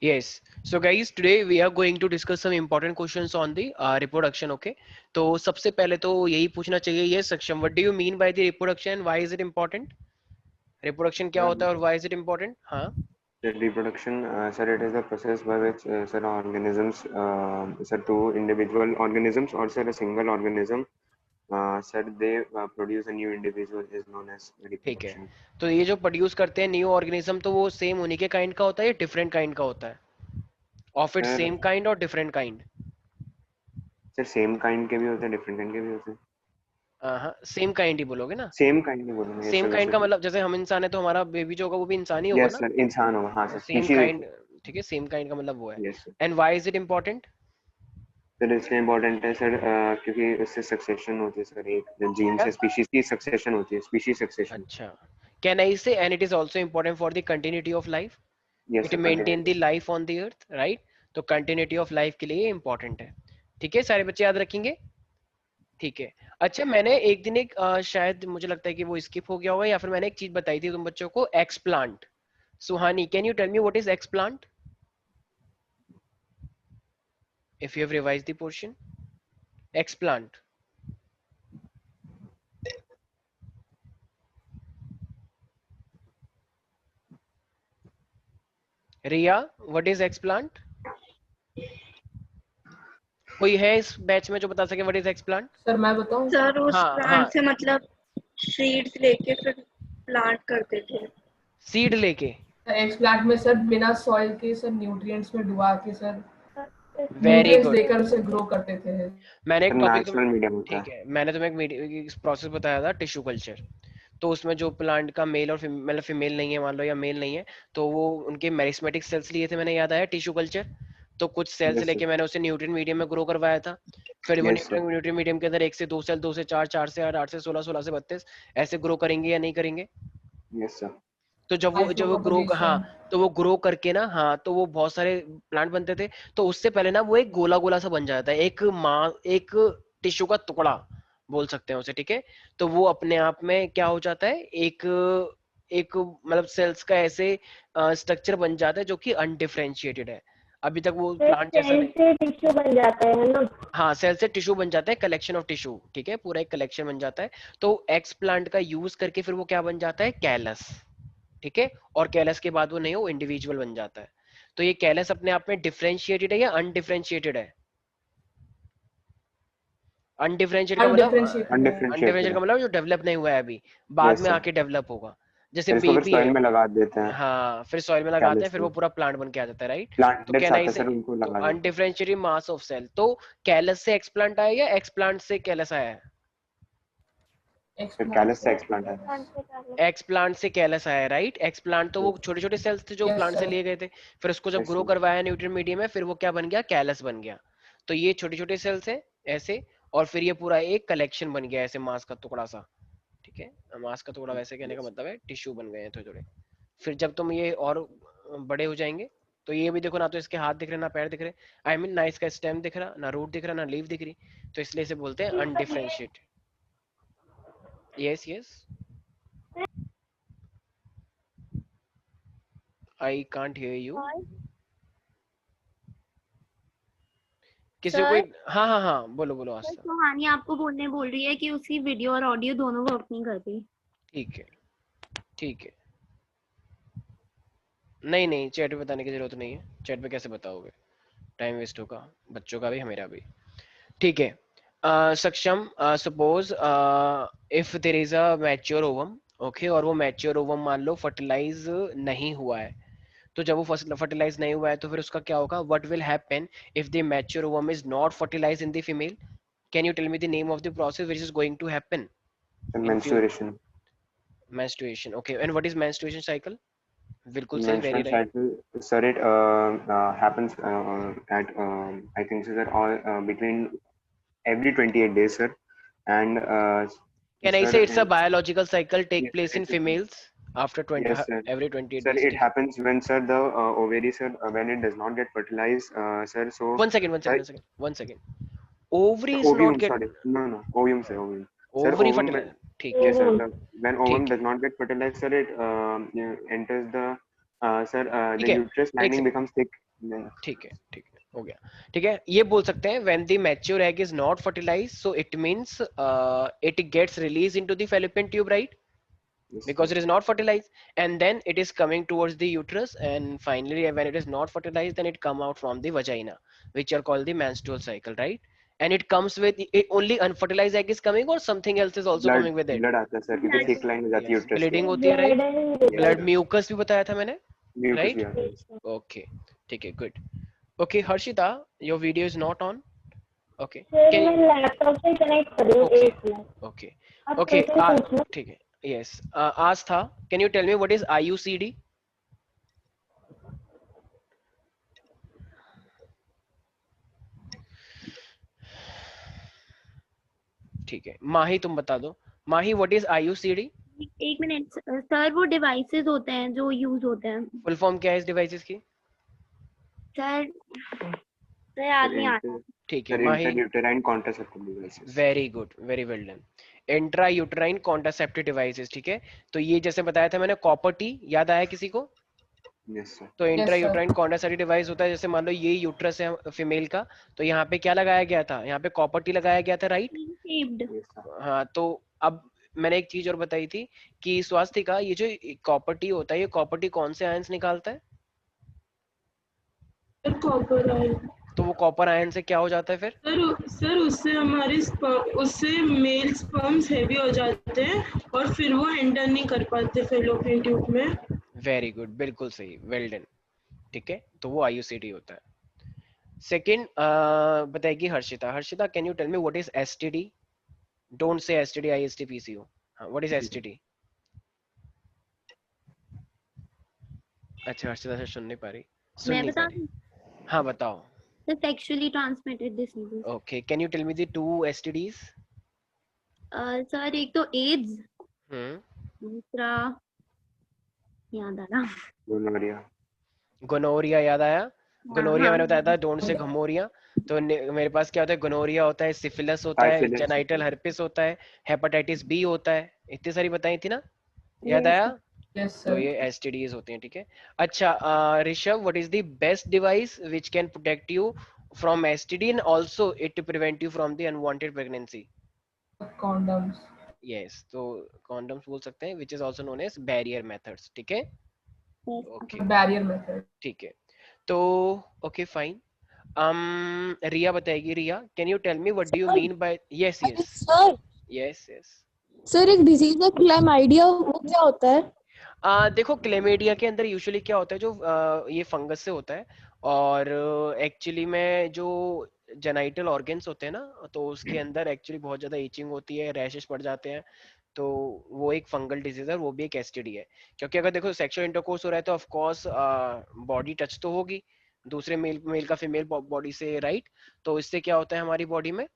Yes. So guys, today we are going to discuss some important questions on the reproduction. Okay. तो सबसे पहले तो यही पूछना चाहिए, ये सक्षम, what do you mean by the reproduction? Why is it important? Reproduction क्या होता है और why is it important? हाँ. The reproduction, sir, it is the process by which sir organisms, sir, two individual organisms or sir a single organism, sir they produce a new individual is known as ठीक है. reproduction. तो ये जो produce करते हैं new organism, तो वो same उन्हीं के काइंड का होता है या डिफरेंट काइंड का होता है? Of it Sir, same kind और different kind? sir same kind के भी होते हैं, different kind के भी होते हैं. हाँ, सेम काइंड ही बोलोगे ना? Same kind नहीं बोलेंगे, yes सेम sir, काइंड वैसे का तो. मतलब जैसे हम इंसान है तो हमारा बेबी जो होगा वो भी इंसान ही होगा Yes ना? sir, इंसान होगा, हाँ sir, सेम species काइंड. होती ठीक है, सेम काइंड का मतलब वो है. है. Yes sir. And why is it important? Sir इसलिए इम्पोर्टेंट है सर, क्योंकि उससे सक्सेशन होती है सर, एक जीन क्या? से स्पीशीज की सक्सेशन होती है, स्पीशीज सक्सेशन. अच्छा. कैन आई से and it is also important for the continuity of life? Yes it sir, maintain the continuity. Life on the earth, right? तो कंटिन्यूटी ऑफ लाइफ के लिए इंपॉर्टेंट है. ठीक है, सारे बच्चे याद रखेंगे. ठीक है. अच्छा, मैंने एक दिन एक शायद मुझे लगता है कि वो स्किप हो गया होगा, या फिर मैंने एक चीज बताई थी तुम बच्चों को, explant. Suhani, can you tell me what is explant if you have revised the portion? Explant. Riya, what is explant? कोई है इस बैच में जो बता सके व्हाट इज एक्सप्लांट? सर मैं बताऊं? सर उस हाँ हाँ. प्लांट से मतलब सीड्स लेके फिर प्लांट करते थे. सीड लेके. एक्सप्लांट में सर बिना सॉइल के सर न्यूट्रिएंट्स में डुबा के सर वेरी न्यूट्रिएंट्स गुड. देकर उसे ग्रो करते थे. मैंने एक टॉपिक नेचुरल मीडियम होता ठीक है. है, मैंने तुम्हें एक प्रोसेस बताया था, टिश्यू कल्चर. तो उसमें जो प्लांट का मेल और मतलब फीमेल नहीं है मान लो, या मेल नहीं है, तो वो उनके मेरिस्मेटिक सेल्स लिए थे मैंने, याद आया, टिश्यू कल्चर. तो कुछ सेल्स यस सर. लेके मैंने उसे न्यूट्रिएंट मीडियम में ग्रो करवाया था. फिर वो यस सर. न्यूट्रिएंट मीडियम के अंदर एक से दो सेल, दो से चार, चार से आठ, आठ से 16, 16 से 32 ऐसे ग्रो करेंगे या नहीं करेंगे? Yes sir. तो हाई जब वो फ्लो ग्रो, हाँ, प्रोपगेशन. तो वो ग्रो करके ना, हाँ, तो वो बहुत सारे प्लांट बनते थे. तो उससे पहले ना वो एक गोला गोला सा बन जाता है, एक टिश्यू का टुकड़ा बोल सकते हैं उसे. ठीक है. तो वो अपने आप में क्या हो जाता है, एक एक मतलब सेल्स का ऐसे स्ट्रक्चर बन जाता है जो कि अनडिफरेंशिएटेड है. अभी तक वो प्लांट जैसा सेल नहीं. से टिश्यू बन जाता है ना? हाँ, सेल से टिश्यू बन जाता है, कलेक्शन ऑफ टिश्यू. ठीक है, पूरा एक कलेक्शन बन जाता है. तो एक्स प्लांट का यूज करके फिर वो क्या बन जाता है, कैलस. ठीक है. और कैलस के बाद वो नहीं, वो इंडिविजुअल बन जाता है. तो ये कैलस अपने आप में डिफरेंशिएटेड है या अनडिफरेंशिएटेड है? अनडिफरेंशिएटेड का मतलब, अनडिफरेंशिएटेड है. अनडिफरेंशिएटेड अनडिफरेंशिएटेड का है. मतलब जो डेवलप नहीं हुआ है अभी, बाद यस में सर. आके डेवलप होगा. जैसे फिर इसको फिर बेबी सॉइल है. में लगा देते हैं, हाँ, फिर सॉइल में लगाते हैं, कैलिस फिर वो को. पूरा प्लांट बन के आ जाता है, राइट? तो प्लांटलेट्स कैन आई आते हैं से, सर, उनको तो लगा देते हैं. अनडिफरेंशिएटेड मास ऑफ सेल, तो कैलस से एक्सप्लांट आया या एक्सप्लांट से कैलस आया है? फिर एक्सप्लांट कैलिस से से एक्सप्लांट है. एक्सप्लांट से कैलस आया, राइट? एक्सप्लांट तो वो यस. छोटे छोटे सेल्स थे जो यस प्लांट से सर. लिए गए थे. फिर उसको जब यस ग्रो सर. करवाया न्यूट्रिएंट मीडियम में, फिर वो क्या बन गया, कैलस बन गया. तो ये छोटे छोटे सेल्स है ऐसे, और फिर ये पूरा एक कलेक्शन बन गया ऐसे, मांस का टुकड़ा सा. ठीक है. मांस का टुकड़ा वैसे कहने का मतलब है टिश्यू बन गए हैं थोड़े थोड़े. फिर जब तुम ये और बड़े हो जाएंगे, तो ये भी देखो ना, तो इसके हाथ दिख रहे ना पैर दिख रहे, आई मीन ना इसका स्टेम दिख रहा, ना रूट दिख रहा, ना लीफ दिख रही. तो इसलिए इसे बोलते हैं अनडिफरेंशिएट. Yes yes. I can't hear you. किसी को कोई, सर, हाँ हाँ हाँ, बोलो बोलो आस्था. सुहानी आपको बोल रही है कि उसकी वीडियो और ऑडियो दोनों वर्क नहीं करती. ठीक है. ठीक है. नहीं नहीं, चैट पे बताने की जरूरत नहीं है. चैट पे कैसे बताओगे, टाइम वेस्ट होगा बच्चों का भी, हमेरा भी. ठीक है. सक्षम, suppose if there is a mature ovum, okay, और वो मैच्योर ओवम मान लो फर्टिलाइज नहीं हुआ है. तो जब वो फर्टिलाइज नहीं हुआ है, तो फिर उसका क्या होगा, what will happen if the mature ovum is not fertilize in the female? Can you tell me the name of the process which is going to happen in few? Menstruation. menstruation. Okay, and what is menstruation cycle? बिल्कुल सही, very Menstrual right. cycle, sir, it happens at I think so that all between every 28 days, sir, and Can I sir, say it's a biological cycle take yes, place it in is. females after 20 Yes, sir. every 28 Sir, days? it ठीक है. happens when sir the ovary, sir, when it does not get fertilized, sir. So, One second, one second, sir, one second, one second. Ovary is not ovum, get sorry, no, ovum, sir, ovum. Sir, ovary ovum, fertilizer. ठीक है. yes, sir. When ovum ठीक does है. not get fertilized, sir, it enters the Sir, ठीक the है, uterus एक lining से becomes thick. ठीक है, ठीक है, हो गया। ठीक है, ये बोल सकते हैं when the mature egg is not fertilized, so it means it gets released into the fallopian tube, right? Yes, Because sir. it is not fertilized, and then it is coming towards the uterus, and finally when it is not fertilized, then it come out from the vagina, which are called the menstrual cycle, right? And it comes with only unfertilized egg is coming, or something else is also Blood coming with it? blood आता है sir, क्योंकि Blood. thick line हो जाती है Yes, uterus की. bleeding होती है, right? Yes, Blood, sir. mucus भी बताया था मैंने, Mucus right? भी आता है. Okay, ठीक है, good. Okay, Harshita, your video is not on. Okay, sir can मैं लैपटॉप से कनेक्ट कर रही हूँ okay, एक मिनट okay, आप okay, फिर से पूछना ठीक है, yes, Aastha, can you tell me what is IUCD? ठीक है, माही तुम बता दो, माही व्हाट इज IUCD? एक मिनट सर, वो डिवाइसेस होते हैं जो यूज होते हैं फुल फॉर्म क्या है इस डिवाइसेस की? सर। तो याद नहीं आ रहा। ठीक है Sir, माही, intrauterine contraceptive devices. Very good, very well done. Intra uterine contraceptive devices, ठीक है, तो ये जैसे बताया था मैंने, कॉपर टी, याद आया किसी को? Yes, sir. तो intra sir. Uterine contraceptive device होता है, जैसे मान लो ये यूट्रस है फीमेल का, तो यहाँ पे क्या लगाया गया था? यहाँ पे कॉपर टी लगाया गया था, राइट? Shaped. Yes, sir. हाँ, तो अब मैंने एक चीज और बताई थी कि स्वास्तिका, ये जो कॉपर टी होता है, ये कॉपर टी कौन से आयंस निकालता है? Copper ion. तो वो कॉपर आयन से क्या हो जाता है फिर? सर उससे हमारी उससे मेल स्पर्म्स हैवी हो जाते हैं और फिर वो एंटर नहीं कर पाते फैलोपियन ट्यूब में। वेरी गुड, बिल्कुल सही, वेल डन। ठीक है, तो वो IUCD होता है। सेकंड बताएगी Harshita. Harshita, can you tell me what is STD? Don't say STD IST PCO। हाँ, व्हाट इज STD? अच्छा, हर्षिता से सुन नहीं पा रही, सुन मैं नहीं पा बता रही। दूं? हाँ बताओ। The sexually transmitted diseases. Okay, can you tell me the 2 STDs? Sir एक तो एड्स, हम्म, दूसरा याद आ रहा। Gonorrhea. गोनोरिया याद आया? गोनोरिया हाँ। मैंने बताया था, डोंट से घमोरिया। तो मेरे पास क्या होता है? गोनोरिया होता है, सिफिलिस होता है, Syphilis. जेनाइटल हर्पिस होता है, हेपेटाइटिस बी होता है, इतनी सारी बताई थी ना, याद आया? Yes, तो sir. ये STDs होते हैं, ठीक है। अच्छा, Rishabh, what is the best device which can protect you from STD and also it prevent you from the unwanted pregnancy? Condoms. Yes, तो कॉन्डम्स बोल सकते हैं, which is also known as barrier methods, ठीक है। Okay, Barrier method. ठीक है, तो okay fine. Riya बताएगी। Riya, can you tell me what do you mean by? Yes yes sir yes yes. Sir एक डिजीज है क्लैमाइडिया, वो क्या होता है? देखो, क्लेमेडिया के अंदर यूजुअली क्या होता है, जो ये फंगस से होता है, और एक्चुअली में जो जेनाइटल ऑर्गन्स होते हैं ना, तो उसके अंदर एक्चुअली बहुत ज्यादा इचिंग होती है, रैशेस पड़ जाते हैं, तो वो एक फंगल डिजीज है, वो भी एक STD है। क्योंकि अगर देखो सेक्सुअल इंटरकोर्स हो रहा है तो ऑफ कोर्स बॉडी टच तो होगी दूसरे मेल का फीमेल बॉडी से, राइट? तो इससे क्या होता है हमारी बॉडी में,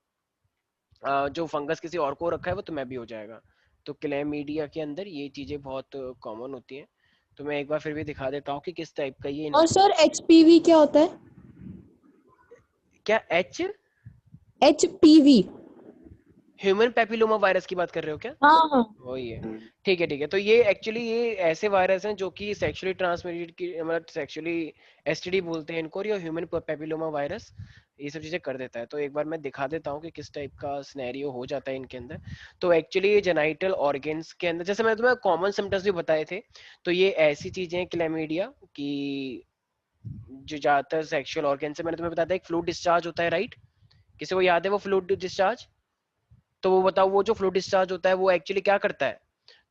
जो फंगस किसी और को रखा है वो तुम्हें भी हो जाएगा। तो क्लेमीडिया के अंदर ये चीजें बहुत कॉमन होती हैं। तो मैं एक बार फिर भी दिखा देता हूँ कि किस टाइप का ये और सर HPV क्या होता है? क्या HPV ह्यूमन पैपिलोमा वायरस की बात कर रहे हो क्या? हाँ वही है, ठीक है ठीक है। तो ये एक्चुअली ये ऐसे वायरस हैं जो कि सेक्सुअली ट्रांसमिटेड की, मतलब सेक्सुअली STD बोलते हैं इनको, और ये ह्यूमन पैपिलोमा वायरस ये सब चीजें कर देता है। तो एक बार मैं दिखा देता हूँ कि किस टाइप का सिनेरियो हो जाता है इनके अंदर। तो एक्चुअली ये जेनाइटल ऑर्गन्स के अंदर, जैसे मैंने तुम्हें कॉमन सिम्टम्स भी बताए थे, तो ये ऐसी चीजें हैं क्लैमिडिया की जो ज्यादातर सेक्सुअल ऑर्गन से, मैंने तुम्हें बताया था एक फ्लूइड डिस्चार्ज होता है, राइट? किसी को याद है वो फ्लूइड डिस्चार्ज? तो वो बताओ, वो जो फ्लूइड डिस्चार्ज होता है वो एक्चुअली क्या करता है?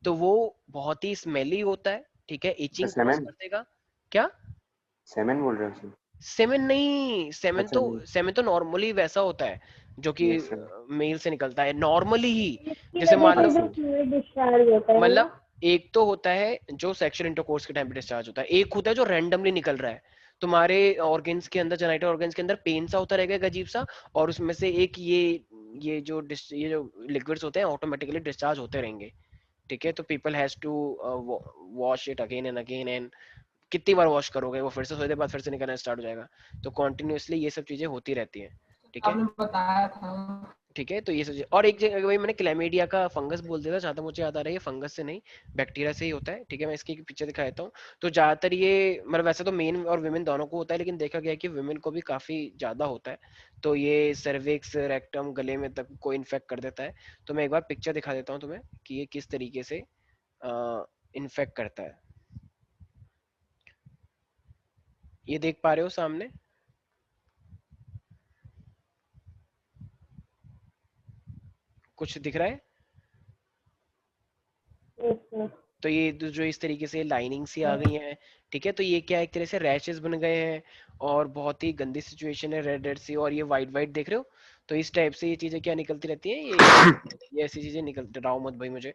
तो वो बहुत ही स्मेली होता है, ठीक है, इचिंग कॉज कर देगा। क्या सेमेन बोल रहे हो सर? सेमेन नहीं, सेमेन अच्छा, तो नहीं। सेमेन तो नॉर्मली वैसा होता है जो कि Yes, sir. मेल से निकलता है नॉर्मली ही। इसकी जैसे वजह मान से लो, जो फ्लूइड डिस्चार्ज होता है ना, मतलब एक तो होता है जो सेक्सुअल इंटरकोर्स के टाइम पे डिस्चार्ज होता है, एक होता है जो रैंडमली निकल रहा है तुम्हारे ऑर्गन्स के अंदर, जेनाइटल ऑर्गन्स के अंदर पेन सा होता रहेगा एक अजीब सा, और उसमें से एक ये जो लिक्विड्स होते हैं ऑटोमेटिकली डिस्चार्ज होते रहेंगे, ठीक है। तो people has to wash it again and again, and कितनी बार वॉश करोगे वो फिर से थोड़ी देर बाद फिर से निकलना स्टार्ट हो जाएगा। तो कॉन्टिन्यूसली ये सब चीजें होती रहती हैं, ठीक है। आपने बताया था। ठीक है, तो ये और एक जगह वही मैंने क्लैमिडिया का फंगस बोल दिया था, जहाँ तक मुझे याद आ रहा है ये फंगस से नहीं बैक्टीरिया से ही होता है। ठीक है, मैं इसकी पिक्चर दिखा देता हूँ। तो ज्यादातर ये मतलब वैसे तो मेन और विमेन दोनों को होता है, लेकिन देखा गया है कि विमेन को भी काफी ज्यादा होता है। तो ये सर्विक्स, रेक्टम, गले में तक को इन्फेक्ट कर देता है। तो मैं एक बार पिक्चर दिखा देता हूँ तुम्हें कि ये किस तरीके से इन्फेक्ट करता है। ये देख पा रहे हो सामने? कुछ दिख रहा है? Yes, sir. तो ये जो इस तरीके से लाइनिंग सी आ गई है, ठीक है, तो ये क्या एक तरह से रैशेस बन गए हैं और बहुत ही गंदी सिचुएशन है, रेड रेड सी, और ये वाइट वाइट देख रहे हो। तो इस टाइप से ये चीजें क्या निकलती रहती हैं, ये ऐसी चीजें निकलती, डराओ मत भाई मुझे,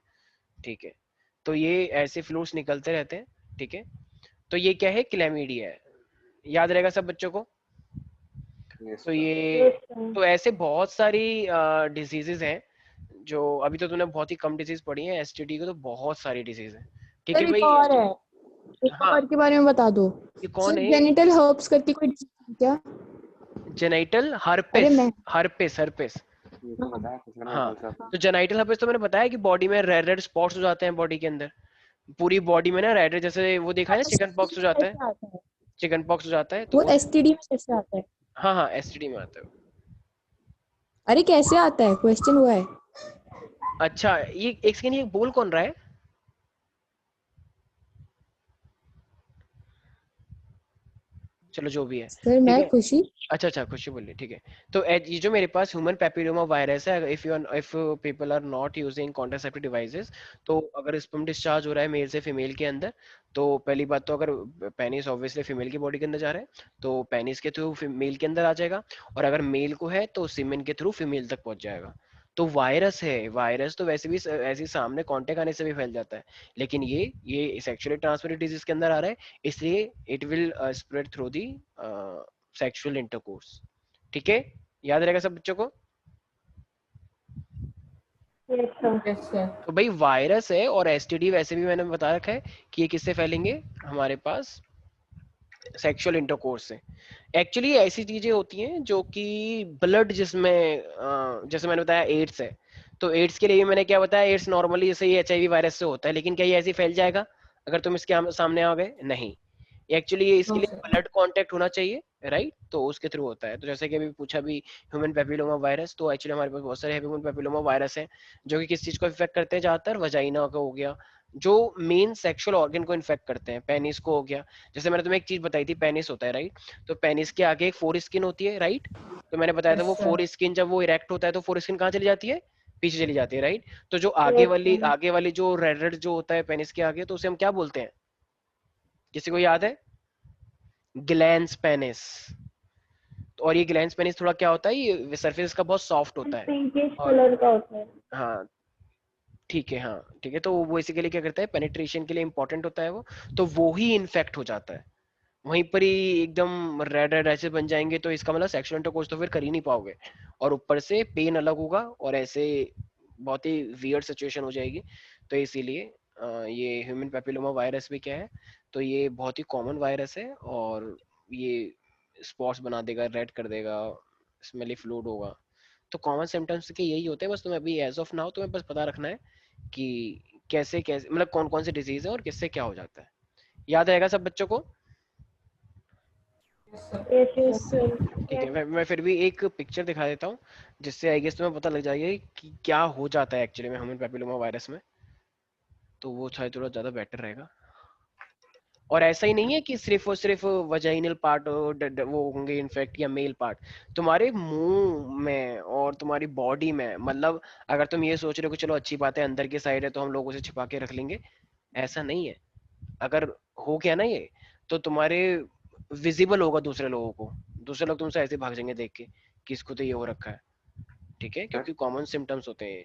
ठीक है। तो ये ऐसे फ्लूइड्स निकलते रहते हैं, ठीक है। तो ये क्या है, क्लैमिडिया है, याद रहेगा सब बच्चों को। Yes, तो sir. ये Yes, sir. तो ऐसे बहुत सारी डिजीजेज हैं जो अभी तो तूने बहुत ही कम डिजीज पढ़ी है, एसटीडी को तो बहुत सारी डिजीज है, ठीक है सर एक भाई। और है, एक हाँ, और के बारे में बता दो। ये कौन सर है? जेनिटल हर्ब्स करके कोई disease है क्या? जेनाइटल अरे हर्पेस, मैं हर्पेस हर्पेस। ये तो बताया था सर हाँ, कौन सा। तो जेनाइटल हर्पेस तो मैंने बताया कि बॉडी में रेड रेड स्पॉट्स हो जाते हैं बॉडी के अंदर, पूरी बॉडी में ना रेड रेड, जैसे वो देखा है ना, चिकन पॉक्स हो जाता है, कैसे आता है? चिकन पॉक्स हो जाता है तो वो उस, एसटीडी में कैसे आता है? हाँ हाँ एसटीडी में आता है। अरे कैसे आता है, क्वेश्चन हुआ है। अच्छा, ये एक सेकंड, ये बोल कौन रहा है? चलो जो भी है, सर ठीक मैं है। खुशी। अच्छा अच्छा, खुशी बोलिए, ठीक है। तो ये जो मेरे पास ह्यूमन पेपिलोमा वायरस है, if people are not using contraceptive devices, तो अगर स्पर्म डिस्चार्ज हो रहा है मेल से फीमेल के अंदर, तो पहली बात तो अगर पेनिस ऑब्वियसली फीमेल की बॉडी के अंदर जा रहा है तो पेनिस के थ्रू मेल के अंदर आ जाएगा, और अगर मेल को है तो सीमेन के थ्रू फीमेल तक पहुंच जाएगा। तो वायरस है, वायरस तो वैसे भी ऐसे ही सामने कांटेक्ट आने से भी फैल जाता है, लेकिन ये सेक्सुअली ट्रांसमिटेड डिजीज के अंदर आ रहा है, इसलिए it will spread through the sexual intercourse, ठीक है, याद रहेगा सब बच्चों को। Yes, sir. Yes, sir. तो भाई वायरस है, और एसटीडी वैसे भी मैंने बता रखा है कि ये किससे फैलेंगे, हमारे पास सेक्सुअल इंटरकोर्स से। एक्चुअली ऐसी चीजें होती हैं जो कि ब्लड जिसमें जैसे मैंने बताया एड्स है, तो एड्स के लिए भी मैंने क्या बताया, एड्स नॉर्मली जैसे ये एचआईवी वायरस से होता है, लेकिन क्या ये ऐसे ही फैल जाएगा अगर तुम इसके सामने आ गए? नहीं, एक्चुअली ये इसके No, लिए sir. ब्लड कांटेक्ट होना चाहिए, राइट, तो उसके थ्रू होता है। तो जैसे कि अभी पूछा भी ह्यूमन पेपिलोमा वायरस, तो एक्चुअली हमारे पास बहुत सारे ह्यूमन पेपिलोमा वायरस हैं जो कि किस चीज को इफेक्ट करते हैं, ज्यादातर वजाइना का हो गया, जो मेन सेक्सुअल ऑर्गन को इन्फेक्ट करते हैं, पेनिस को हो गया। जैसे मैंने तुम्हें एक चीज बताई थी, पेनिस होता है, राइट, तो पेनिस के आगे एक फोर स्किन होती है, राइट, तो मैंने बताया था Yes, वो sir. फोर स्किन जब वो इरेक्ट होता है तो फोर स्किन कहाँ चली जाती है, पीछे चली जाती है, राइट। तो जो Yes, sir. आगे वाली जो रेड रेड जो होता है पेनिस के आगे, तो उसे हम क्या बोलते हैं, किसी को याद है? Glans penis. और ये ग्लैंस पेनिस थोड़ा क्या होता है, ये सरफेस का बहुत सॉफ्ट होता है, Pinkish और color का होता है. हाँ ठीक है, हाँ ठीक है, तो वो बेसिकली क्या करता है, पेनिट्रेशन के लिए इंपॉर्टेंट होता है वो, तो वो ही इन्फेक्ट हो जाता है वहीं पर ही, एकदम रेड रेड ऐसे बन जाएंगे, तो इसका मतलब सेक्सुअल इंटरकोर्स तो फिर कर ही नहीं पाओगे, और ऊपर से पेन अलग होगा, और ऐसे बहुत ही वियर्ड सिचुएशन हो जाएगी। तो इसीलिए ये ह्यूमन पेपिलोमा वायरस भी क्या है, तो ये बहुत ही कॉमन वायरस है, और ये स्पॉट्स बना देगा, रेड कर देगा, स्मेली फ्लूइड होगा। तो कॉमन सिम्टम्स के यही होते हैं, बस तुम्हें अभी एज ऑफ नाउ तुम्हें बस पता रखना है कि कैसे कैसे मतलब कौन कौन से डिजीज है और किससे क्या हो जाता है, याद रहेगा सब बच्चों को। Yes, sir. Yes, yes sir. Sir. ठीक है, मैं फिर भी एक पिक्चर दिखा देता हूँ जिससे आई गेस तुम्हें पता लग जाएगा कि क्या हो जाता है एक्चुअली में ह्यूमन पेपिलोमा वायरस में, तो वो शायद थोड़ा ज्यादा बेटर रहेगा। और ऐसा ही नहीं है कि सिर्फ और सिर्फ वजाइनल पार्ट वो होंगे इन्फेक्ट, या मेल पार्ट, तुम्हारे मुंह में और तुम्हारी बॉडी में, मतलब अगर तुम ये सोच रहे हो कि चलो अच्छी बात है अंदर की साइड है तो हम लोग उसे छिपा के रख लेंगे, ऐसा नहीं है। अगर हो गया ना ये, तो तुम्हारे विजिबल होगा दूसरे लोगों को, दूसरे लोग तुमसे ऐसे भाग जाएंगे देख के कि इसको तो ये हो रखा है, ठीक है, क्योंकि कॉमन सिम्टम्स होते हैं।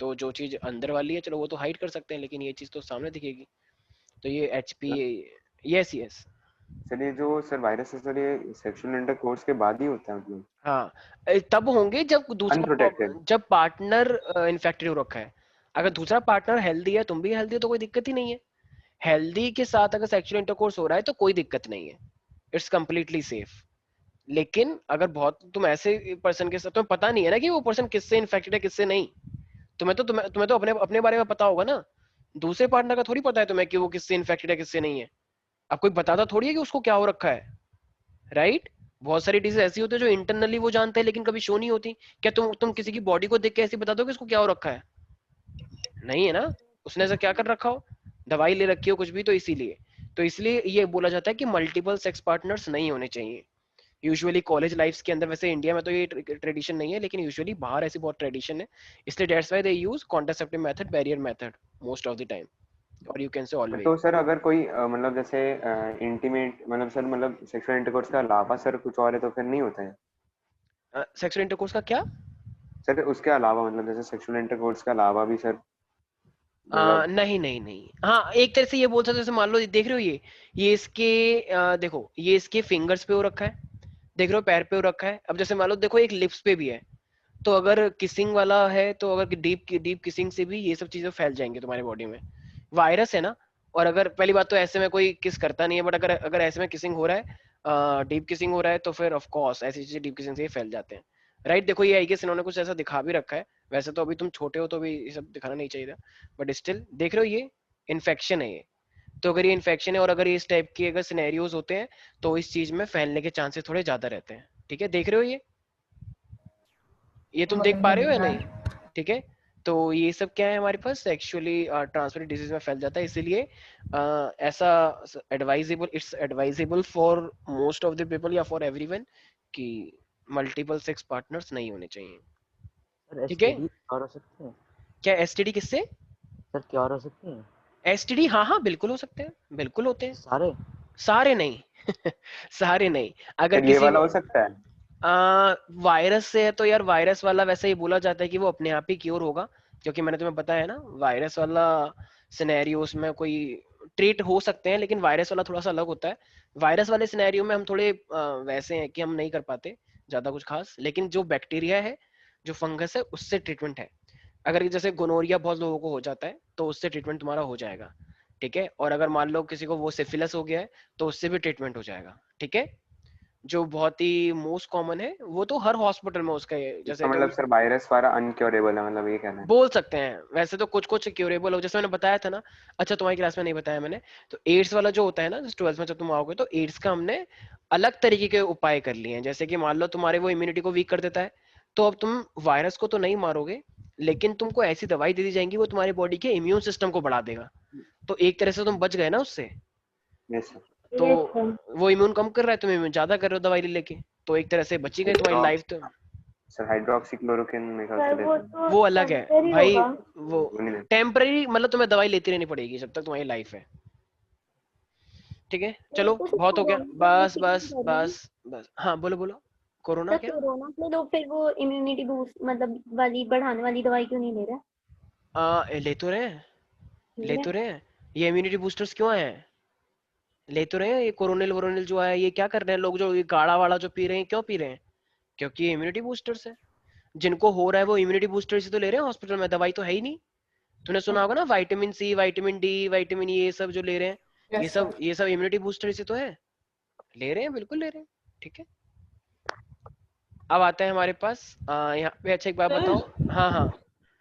तो जो चीज अंदर वाली है चलो वो तो हाइड कर सकते हैं, लेकिन ये चीज तो सामने दिखेगी। तो ये एचपी, यस यस, सर ये जो सर वायरस है सर ये सेक्सुअल इंटरकोर्स के बाद ही होता है मतलब हाँ तब होंगे जब दूसरा अनप्रोटेक्टेड। जब पार्टनर इन्फेक्टेड हो रखा है। अगर दूसरा पार्टनर हेल्दी है, तुम भी हेल्दी हो, तो कोई दिक्कत ही नहीं है। हेल्दी के साथ अगर सेक्सुअल इंटरकोर्स हो रहा है तो कोई दिक्कत नहीं है, इट्स कंप्लीटली सेफ। लेकिन अगर बहुत तुम ऐसे पर्सन के साथ, तुम्हें पता नहीं है ना कि वो पर्सन किससे इन्फेक्टेड है किससे नहीं, तुम्हें तो अपने अपने बारे में पता होगा ना, दूसरे पार्टनर का थोड़ी पता है तुम्हें कि वो किससे इन्फेक्टेड है किससे नहीं है। अब कोई बताता थोड़ी है कि उसको क्या हो रखा है, राइट? बहुत सारी डिजीज ऐसी होती है जो इंटरनली वो जानते हैं लेकिन कभी शो नहीं होती। क्या तुम किसी की बॉडी को देख के ऐसे बता दो कि उसको क्या हो रखा है? नहीं है ना, उसने ऐसा क्या कर रखा हो, दवाई ले रखी हो कुछ भी, तो इसलिए ये बोला जाता है कि मल्टीपल सेक्स पार्टनर्स नहीं होने चाहिए। यूजुअली कॉलेज लाइफ्स के अंदर, वैसे इंडिया में तो ये ट्रेडिशन नहीं है लेकिन यूजुअली बाहर ऐसी बहुत ट्रेडिशन है, इसलिए that's why they use contraceptive method, barrier method most of the time, और यू कैन से ऑलवेज। तो सर अगर कोई मतलब जैसे इंटीमेट मतलब सर मतलब सेक्सुअल इंटरकोर्स के अलावा सर कुछ और है तो फिर नहीं होता है सेक्सुअल इंटरकोर्स का क्या? सर? उसके अलावा मतलब जैसे सेक्सुअल इंटरकोर्स के अलावा भी सर मतलब नहीं नहीं नहीं, हाँ एक तरह से ये बोल सकते हो, जैसे मान लो देख रहे हो ये इसके देखो ये इसके फिंगर्स पे हो रखा है, देख रहे हो पैर पे हो रखा है। अब जैसे मान लो देखो एक लिप्स पे भी है, तो अगर किसिंग वाला है तो अगर डीप किसिंग से भी ये सब चीजें फैल जाएंगी तुम्हारी बॉडी में, वायरस है ना। और अगर पहली बात तो ऐसे में कोई किस करता नहीं है, बट अगर अगर ऐसे में किसिंग हो रहा है, डीप किसिंग हो रहा है, तो फिर ऑफ कोर्स ऐसी चीजें डीप किसिंग से ही फैल जाते हैं, राइट? देखो ये आई गेस इन्होंने कुछ ऐसा दिखा भी रखा है, वैसे तो अभी तुम छोटे हो तो भी ये सब दिखाना नहीं चाहिए था, बट स्टिल देख रहे हो ये इन्फेक्शन है ये। तो अगर ये इन्फेक्शन है और अगर ये इस टाइप के अगर सिनेरियोज होते हैं तो इस चीज में फैलने के चांसेस थोड़े ज्यादा रहते हैं, ठीक है? देख रहे हो ये तुम देख पा रहे हो या नहीं? ठीक है, तो ये सब क्या है हमारे पास सेक्सुअली ट्रांसमिटेड डिजीज में फैल जाता है, इसीलिए ऐसा it's advisable for most of the people या फॉर एवरीवन कि मल्टीपल सेक्स पार्टनर्स नहीं होने चाहिए, सर ठीक है? एसटीडी और हो सकते हैं? क्या एसटीडी किससे? सर क्या और हो सकते हैं? एसटीडी हाँ हाँ बिल्कुल हो सकते हैं, बिल्कुल होते हैं। सारे? सारे नहीं सारे नहीं। अगर सर ये किसी वाला हो सकता है? वायरस से है तो यार वायरस वाला वैसे ही बोला जाता है कि वो अपने आप ही क्योर होगा, क्योंकि मैंने तुम्हें बताया ना वायरस वाला सिनेरियोस में कोई ट्रीट हो सकते हैं, लेकिन वायरस वाला थोड़ा सा अलग होता है। वायरस वाले सिनेरियो में हम थोड़े वैसे हैं कि हम नहीं कर पाते ज्यादा कुछ खास, लेकिन जो बैक्टीरिया है जो फंगस है उससे ट्रीटमेंट है। अगर जैसे गोनोरिया बहुत लोगों को हो जाता है तो उससे ट्रीटमेंट तुम्हारा हो जाएगा, ठीक है? और अगर मान लो किसी को वो सिफिलिस हो गया है तो उससे भी ट्रीटमेंट हो जाएगा, ठीक है? जो बहुत ही मोस्ट कॉमन है वो तो हर हॉस्पिटल में उसका है, जैसे इसका तुम मतलब सर वायरस वाला अनक्योरेबल है, मतलब ये कहना है? बोल सकते हैं। वैसे तो कुछ कुछ क्यूरेबल हो, जैसे मैंने बताया था ना, अच्छा तुम्हारी क्लास में नहीं बताया मैंने, तो एड्स वाला जो होता है ना, 12th में जब तुम आओगे तो एड्स का हमने अलग तरीके के उपाय कर लिए हैं। जैसे कि मान लो तुम्हारे वो इम्यूनिटी को वीक कर देता है, तो अब तुम वायरस को तो नहीं मारोगे, लेकिन तुमको ऐसी दवाई दे दी जाएंगी वो तुम्हारी बॉडी के इम्यून सिस्टम को बढ़ा देगा, तो एक तरह से तुम बच गए ना उससे। Yes sir. तो यस सर। वो इम्यून कम कर रहा है, तुम इम्यून ज्यादा कर रहे हो दवाई लेके, तो एक तरह से बची गई तुम्हारी लाइफ। तो सर हाइड्रोक्सीक्लोरोक्विन मेरे ख्याल से सर वो देते हैं। तो वो अलग है टेम्परेरी भाई, होगा। वो वो नहीं देते। टेम्पररी, मतलब तुम्हें दवाई लेती रहनी पड़ेगी जब तक तुम्हारी लाइफ है, ठीक है? चलो तो बहुत हो गया, कोरोना बस बस बस बस। हाँ बोलो बोलो, कोरोना तो क्या? कोरोना के लोग फिर वो इम्यूनिटी बूस्ट मतलब वाली बढ़ाने वाली दवाई क्यों नहीं ले रहे? ले तो रहे हैं, ले ले रहे तो रहे हैं। ये इम्यूनिटी बूस्टर्स क्यों आए हैं? ले तो रहे हैं। ये कोरोनिल वोरोनिल जो आया है, ये क्या कर रहे हैं लोग, जो ये गाढ़ा वाला जो पी रहे हैं, क्यों पी रहे हैं? क्योंकि ये इम्यूनिटी बूस्टर्स है। जिनको हो रहा है वो इम्यूनिटी बूस्टर से तो ले रहे हैं हॉस्पिटल में, दवाई तो है ही नहीं। तूने सुना होगा ना vitamin C, vitamin D, vitamin ये सब जो ले रहे हैं, यस सर। ये सब इम्यूनिटी बूस्टर से तो है, ले रहे हैं, बिल्कुल ले रहे हैं, ठीक है? अब आता है हमारे पास यहाँ पे, अच्छा एक बात सर बताओ। हाँ हाँ,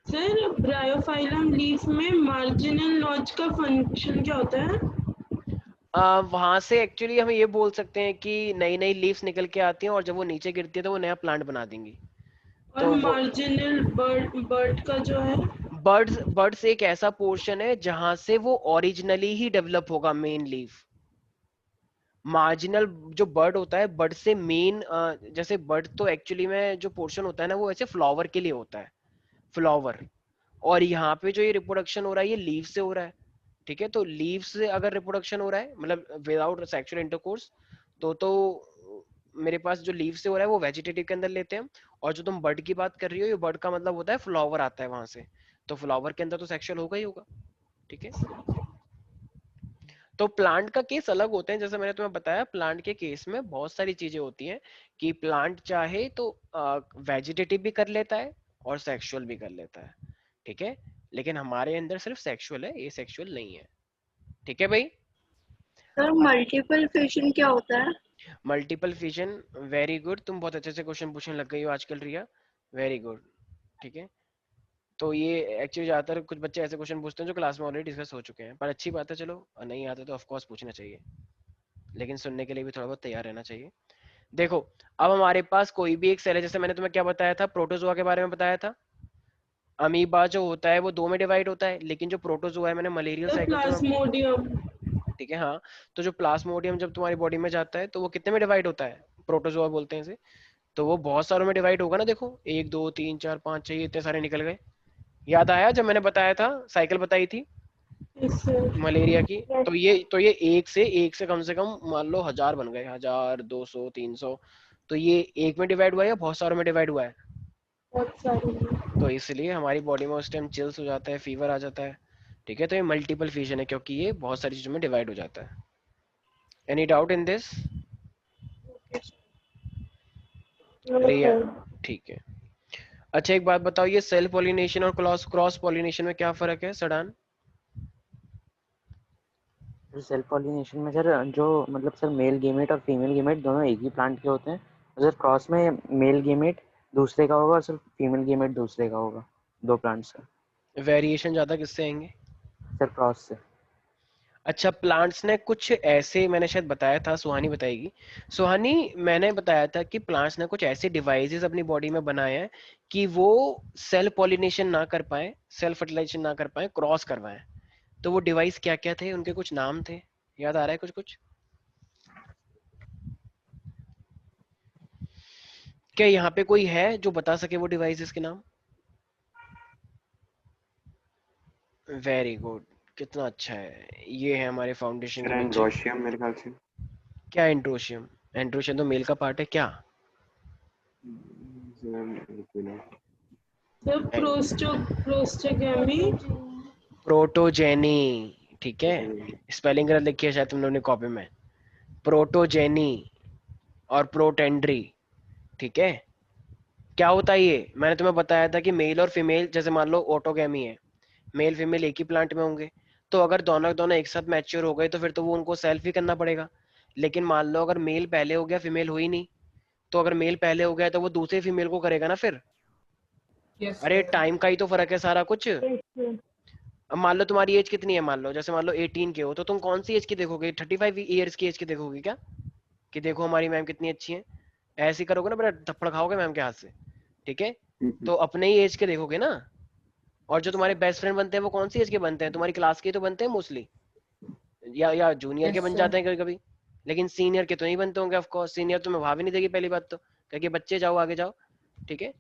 सर ब्रायोफाइलम लीफ में मार्जिनल नॉच का फंक्शन क्या होता है? वहां से एक्चुअली हम ये बोल सकते हैं कि नई नई लीव्स निकल के आती हैं और जब वो नीचे गिरती है तो वो नया प्लांट बना देंगी। और तो वो मार्जिनल बर्ड का जो है? बर्ड्स एक ऐसा पोर्शन है जहां से वो ओरिजिनली ही डेवलप होगा मेन लीफ। मार्जिनल जो बर्ड होता है, बर्ड से मेन, जैसे बर्ड तो एक्चुअली में जो पोर्शन होता है ना वो ऐसे फ्लावर के लिए होता है, फ्लावर। और यहाँ पे जो ये रिप्रोडक्शन हो रहा है ये लीव से हो रहा है, ठीक है? तो लीव से अगर रिप्रोडक्शन हो रहा है मतलब विदाउट सेक्सुअल इंटरकोर्स, तो मेरे पास जो लीव से हो रहा है वो वेजिटेटिव के अंदर लेते हैं हम। और जो तुम बर्ड की बात कर रही हो, ये बर्ड का मतलब होता है फ्लावर आता है वहां से, तो फ्लावर के अंदर तो सेक्सुअल होगा ही होगा, ठीक है? तो प्लांट का केस अलग होते हैं, जैसे मैंने तुम्हें बताया प्लांट के केस में बहुत सारी चीजें होती हैं कि प्लांट चाहे तो वेजिटेटिव भी कर लेता है और सेक्सुअल भी कर लेता है, ठीक है? लेकिन हमारे अंदर सिर्फ सेक्सुअल है, ये सेक्सुअल नहीं है, ठीक है भाई? सर मल्टीपल फिशन क्या होता है? मल्टीपल फिजन, वेरी गुड, तुम बहुत अच्छे से क्वेश्चन पूछने लग गई हो आजकल रिया, वेरी गुड। ठीक है, तो ये एक्चुअली ज्यादातर कुछ बच्चे ऐसे क्वेश्चन पूछते हैं जो क्लास में ऑलरेडी डिस्कस हो चुके हैं, पर अच्छी बात है, चलो नहीं आता तो ऑफ कोर्स पूछना चाहिए, लेकिन सुनने के लिए भी थोड़ा बहुत तैयार रहना चाहिए। देखो, अब हमारे पास कोई भी एक सेल है, जैसे मैंने तुम्हें क्या बताया था, प्रोटोजोआ के बारे में बताया था, अमीबा जो होता है वो दो में डिवाइड होता है, लेकिन जो प्रोटोजोआ है, मैंने मलेरियल साइकिल तुम्हें, प्लाज्मोडियम। ठीक है हाँ, तो जो प्लाज्मोडियम जब तुम्हारी बॉडी में जाता है तो वो कितने में डिवाइड होता है, प्रोटोजोआ बोलते हैं इसे, तो वो बहुत सारों में डिवाइड होगा ना, देखो 1 2 3 4 5 6 इतने सारे निकल गए, याद आया जब मैंने बताया था, साइकिल बताई थी मलेरिया की, तो ये एक से कम से कम मान लो 1000 बन गए, 1000 200 300, तो ये एक में डिवाइड हुआ है या बहुत सारों में डिवाइड हुआ है, बहुत सारी। तो इसलिए हमारी बॉडी में उस टाइम चिल्स हो जाता है, फीवर आ जाता है। ठीक है, तो ये मल्टीपल फ्यूजन है क्योंकि ये बहुत सारी चीजों में डिवाइड हो जाता है। एनी डाउट इन दिस रिया? ठीक है, अच्छा एक बात बताओ, ये सेल पॉलिनेशन और क्रॉस पॉलिनेशन में क्या फर्क है सडान? सेल पॉलिनेशन में सर जो मतलब सर मेल गेमेट और फीमेल गेमेट दोनों एक ही प्लांट के होते हैं, सर क्रॉस में मेल गेमेट दूसरे का होगा और सर फीमेल गेमेट दूसरे का होगा, दो प्लांट्स का। वेरिएशन ज्यादा किससे आएंगे? सर क्रॉस से। अच्छा, प्लांट्स ने कुछ ऐसे, मैंने शायद बताया था, सुहानी बताएगी, सुहानी, मैंने बताया था कि प्लांट्स ने कुछ ऐसे डिवाइसेस अपनी बॉडी में बनाए हैं कि वो सेल पॉलिनेशन ना कर पाए, सेल फर्टिलाइजेशन ना कर पाए, क्रॉस करवाएं, तो वो डिवाइस क्या क्या थे, उनके कुछ नाम थे, याद आ रहा है कुछ कुछ? क्या यहाँ पे कोई है जो बता सके वो डिवाइसेस के नाम? वेरी गुड, कितना अच्छा है, ये है हमारे फाउंडेशन के बच्चे। एंड्रोशियम मेरे ख्याल से। क्या एंड्रोशियम? एंड्रोशियम तो मेल का पार्ट है क्या? सर प्रोस्टोगैमी। प्रोटोजेनी, ठीक है, स्पेलिंग गलत लिखी है शायद तुम लोगों ने कॉपी में, प्रोटोजेनी और प्रोटेंड्री, ठीक है। क्या होता है ये, मैंने तुम्हें बताया था कि मेल और फीमेल, जैसे मान लो ऑटोगैमी है, मेल फीमेल एक ही प्लांट में होंगे, तो अगर दोनों दोनों एक साथ मैच्योर हो गए तो फिर तो वो उनको सेल्फ ही करना पड़ेगा, लेकिन मान लो अगर मेल पहले हो गया फीमेल हुई नहीं, तो अगर मेल पहले हो गया तो वो दूसरे फीमेल को करेगा ना फिर, Yes, अरे sir. टाइम का ही तो फर्क है सारा कुछ। अब मान लो तुम्हारी एज कितनी है, मान लो जैसे मान लो 18 के हो, तो तुम कौन सी एज की देखोगे, 35 ईयर्स की एज की देखोगे क्या, कि देखो हमारी मैम कितनी अच्छी है, ऐसे ही करोगे ना, बड़ा थप्पड़ खाओगे मैम के हाथ से, ठीक है, तो अपने ही एज के देखोगे ना। और जो तुम्हारे बेस्ट फ्रेंड बनते हैं वो कौन सी एज के बनते हैं, तुम्हारी क्लास के तो बनते हैं मोस्टली, या जूनियर के Yes, बन sir. जाते हैं कभी कभी, लेकिन सीनियर के तो नहीं बनते होंगे, ऑफ कोर्स सीनियर तुम्हें भाव ही नहीं देगी पहली बात तो, कहेगी बच्चे जाओ आगे जाओ, ठीक है,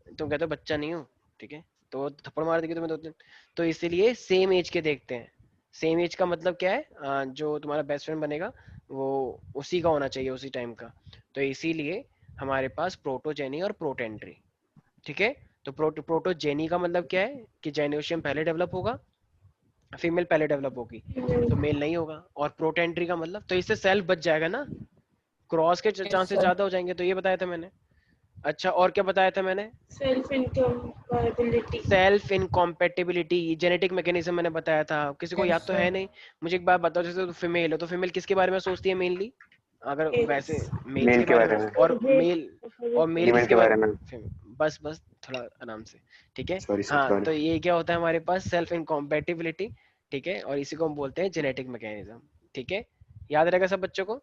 तुम कहते हो बच्चा नहीं हो, ठीक है, तो वो थप्पड़ मार देगी तुम्हें 2 दिन, तो इसीलिए सेम एज के देखते हैं। सेम एज का मतलब क्या है, जो तुम्हारा बेस्ट फ्रेंड बनेगा वो उसी का होना चाहिए, उसी टाइम का, तो इसीलिए हमारे पास प्रोटोजेनी और प्रोटेंड्री, ठीक है। तो प्रोटोजेनी का मतलब क्या है कि जेनेशियम पहले डेवलप होगा, फीमेल पहले डेवलप होगी, तो मेल नहीं होगा, और प्रोटेंट्री का मतलब, तो इससे सेल्फ बच जाएगा ना, क्रॉस के Yes, चांसेस sir. ज्यादा हो जाएंगे, तो ये बताया था मैंने। अच्छा, और क्या बताया था मैंने? Self incompatibility. Self incompatibility, genetic mechanism मैंने बताया था, किसी को Yes, याद तो है sir. नहीं? मुझे एक बात बताओ, जैसे तो फीमेल हो तो फीमेल किसके बारे में सोचती है मेनली, अगर वैसे मेल्स मेल के के बारे बारे में, में, और मेल फीमेल किसके के बारे बारे में। में, बस बस थोड़ा आराम से, ठीक है। सॉरी सर, हाँ, सॉरी। तो ये क्या होता है हमारे पास, सेल्फ इनकॉम्पेटिबिलिटी, ठीक है, और इसी को हम बोलते हैं जेनेटिक मैकेनिज्म, ठीक है, याद रहेगा सब बच्चों को?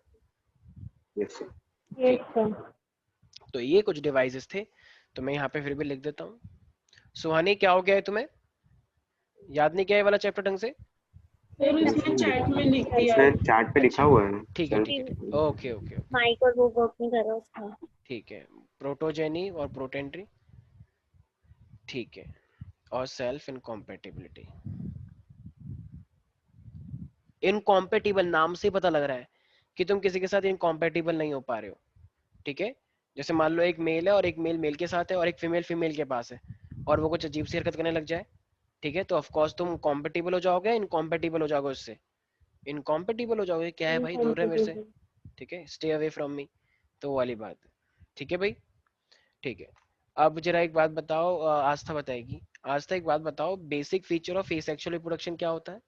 Yes sir. ठीक, तो ये कुछ डिवाइसेस थे, तो मैं यहाँ पे फिर भी लिख देता हूँ। सुहानी, क्या हो गया है तुम्हें, याद नहीं किया ये वाला चैप्टर ढंग से? सर उसमें चैट में लिख दिया है। इसमें चैट पे लिखा अच्छा, हुआ है ठीक है सेल्फ। ठीक है, ओके ओके ओके, माइक और वो वर्क नहीं कर रहा उसका। ठीक है, प्रोटोजेनी और प्रोटेंट्री, ठीक है, और सेल्फ इनकॉम्पेटिबिलिटी। इनकॉम्पेटिबल नाम से ही पता लग रहा है कि तुम किसी के साथ इनकॉम्पेटिबल नहीं हो पा रहे हो, ठीक है। जैसे मान लो एक मेल है और एक मेल मेल के साथ है और एक फीमेल फीमेल के पास है, और वो कुछ अजीब सी हरकत करने लग जाए, ठीक है, तो ऑफ कोर्स तुम कॉम्पेटिबल हो जाओगे, इनकॉम्पेटिबल हो जाओगे उससे, इनकॉम्पेटिबल हो जाओगे, क्या है भाई दूर है मेरे से, ठीक है, स्टे अवे फ्रॉम मी, तो वो वाली बात, ठीक है भाई, ठीक है। अब जरा एक बात बताओ, आस्था बताएगी, आस्था एक बात बताओ, basic feature of asexual reproduction क्या होता है,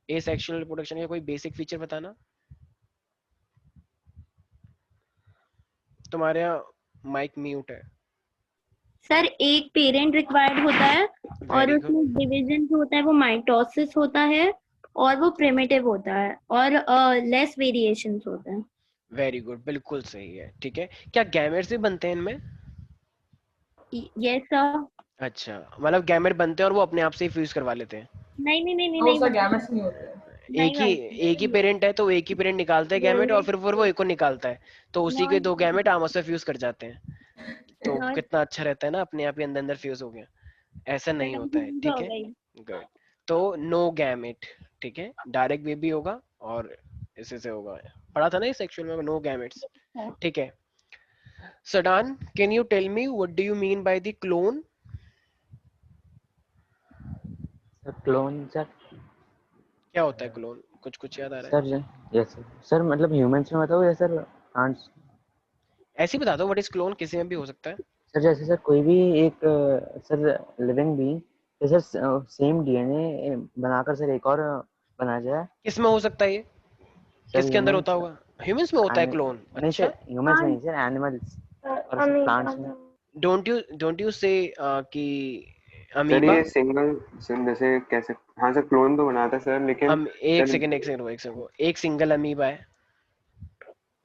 एसेक्सुअल रिप्रोडक्शन का कोई बेसिक फीचर बताना। तुम्हारे माइक म्यूट है। सर एक पेरेंट रिक्वायर्ड होता है और वेरी गुड, उसमें डिवीजन जो होता है वो माइटोसिस होता है और वो प्रिमिटिव होता है और लेस वेरिएशंस होते हैं। वेरी गुड, बिल्कुल सही है। ठीक है, क्या गैमेट्स भी बनते हैं इनमें? Yes sir. अच्छा, मतलब गैमेट बनते हैं और वो अपने आप से ही फ्यूज करवा लेते हैं। नहीं नहीं नहीं नहीं तो नहीं उसका मतलब गैमेट्स नहीं होते हैं। एक ही एक ही पेरेंट है तो एक ही पेरेंट निकालता है गैमेट और फिर वो एक को निकालता है, तो उसी के दो गैमेट आपस में फ्यूज कर जाते हैं। तो No, कितना अच्छा रहता है ना, अपने आप ही अंदर अंदर फ्यूज हो गया। ऐसा नहीं होता है, ठीक हो है। गई। गुड, तो नो गैमेट, ठीक है, डायरेक्ट बेबी होगा और इसी से होगा। पढ़ा था ना ये सेक्सुअल में, नो गैमेट्स, ठीक है। Sadan, can you tell me what do you mean by the clone? Sir clone sir, क्या होता है क्लोन? कुछ कुछ याद आ रहा है? सर यस सर, मतलब ह्यूमंस में बताओ या सर प्लांट्स? ऐसे ही बता दो, व्हाट इज क्लोन, किसी में भी हो सकता है। सर जैसे सर कोई भी एक सर लिविंग बीइंग जैसे सेम डीएनए बनाकर सर एक और बना जाए। किस में हो सकता है ये? सर किसके अंदर होता ह्यूमंस, होगा? ह्यूमंस में होता है क्लोन? नहीं अच्छा, सर ह्यूमंस में नहीं सर, एनिमल्स और सर प्लांट्स में। डोंट यू से कि सर अमीबा। ये सिंगल, सर जैसे कैसे, हाँ सर क्लोन तो बनाता है सर, लेकिन हम एक सर सेकंड एक सेकंड एक सेकंड, एक सिंगल अमीबा है,